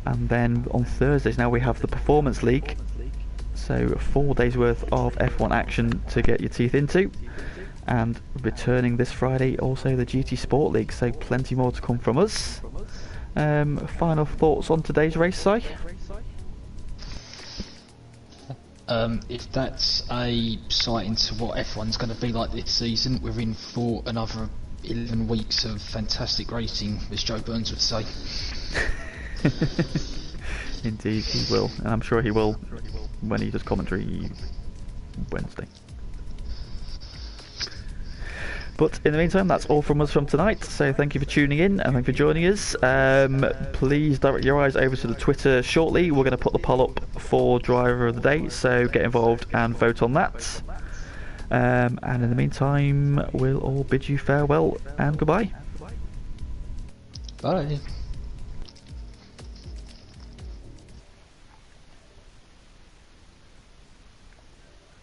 A: and then on Thursdays now we have the Performance League, so 4 days worth of F1 action to get your teeth into, and returning this Friday also the GT Sport League, so plenty more to come from us. Final thoughts on today's race, Si?
B: If that's a sight into what F1's going to be like this season, we're in for another 11 weeks of fantastic racing, as Joe Burns would say.
A: Indeed, he will, and I'm sure he will when he does commentary Wednesday. But in the meantime, that's all from us from tonight, so thank you for tuning in and thank you for joining us. Please direct your eyes over to the Twitter shortly. We're going to put the poll up for driver of the day, so get involved and vote on that. And in the meantime, we'll all bid you farewell and goodbye.
B: Bye.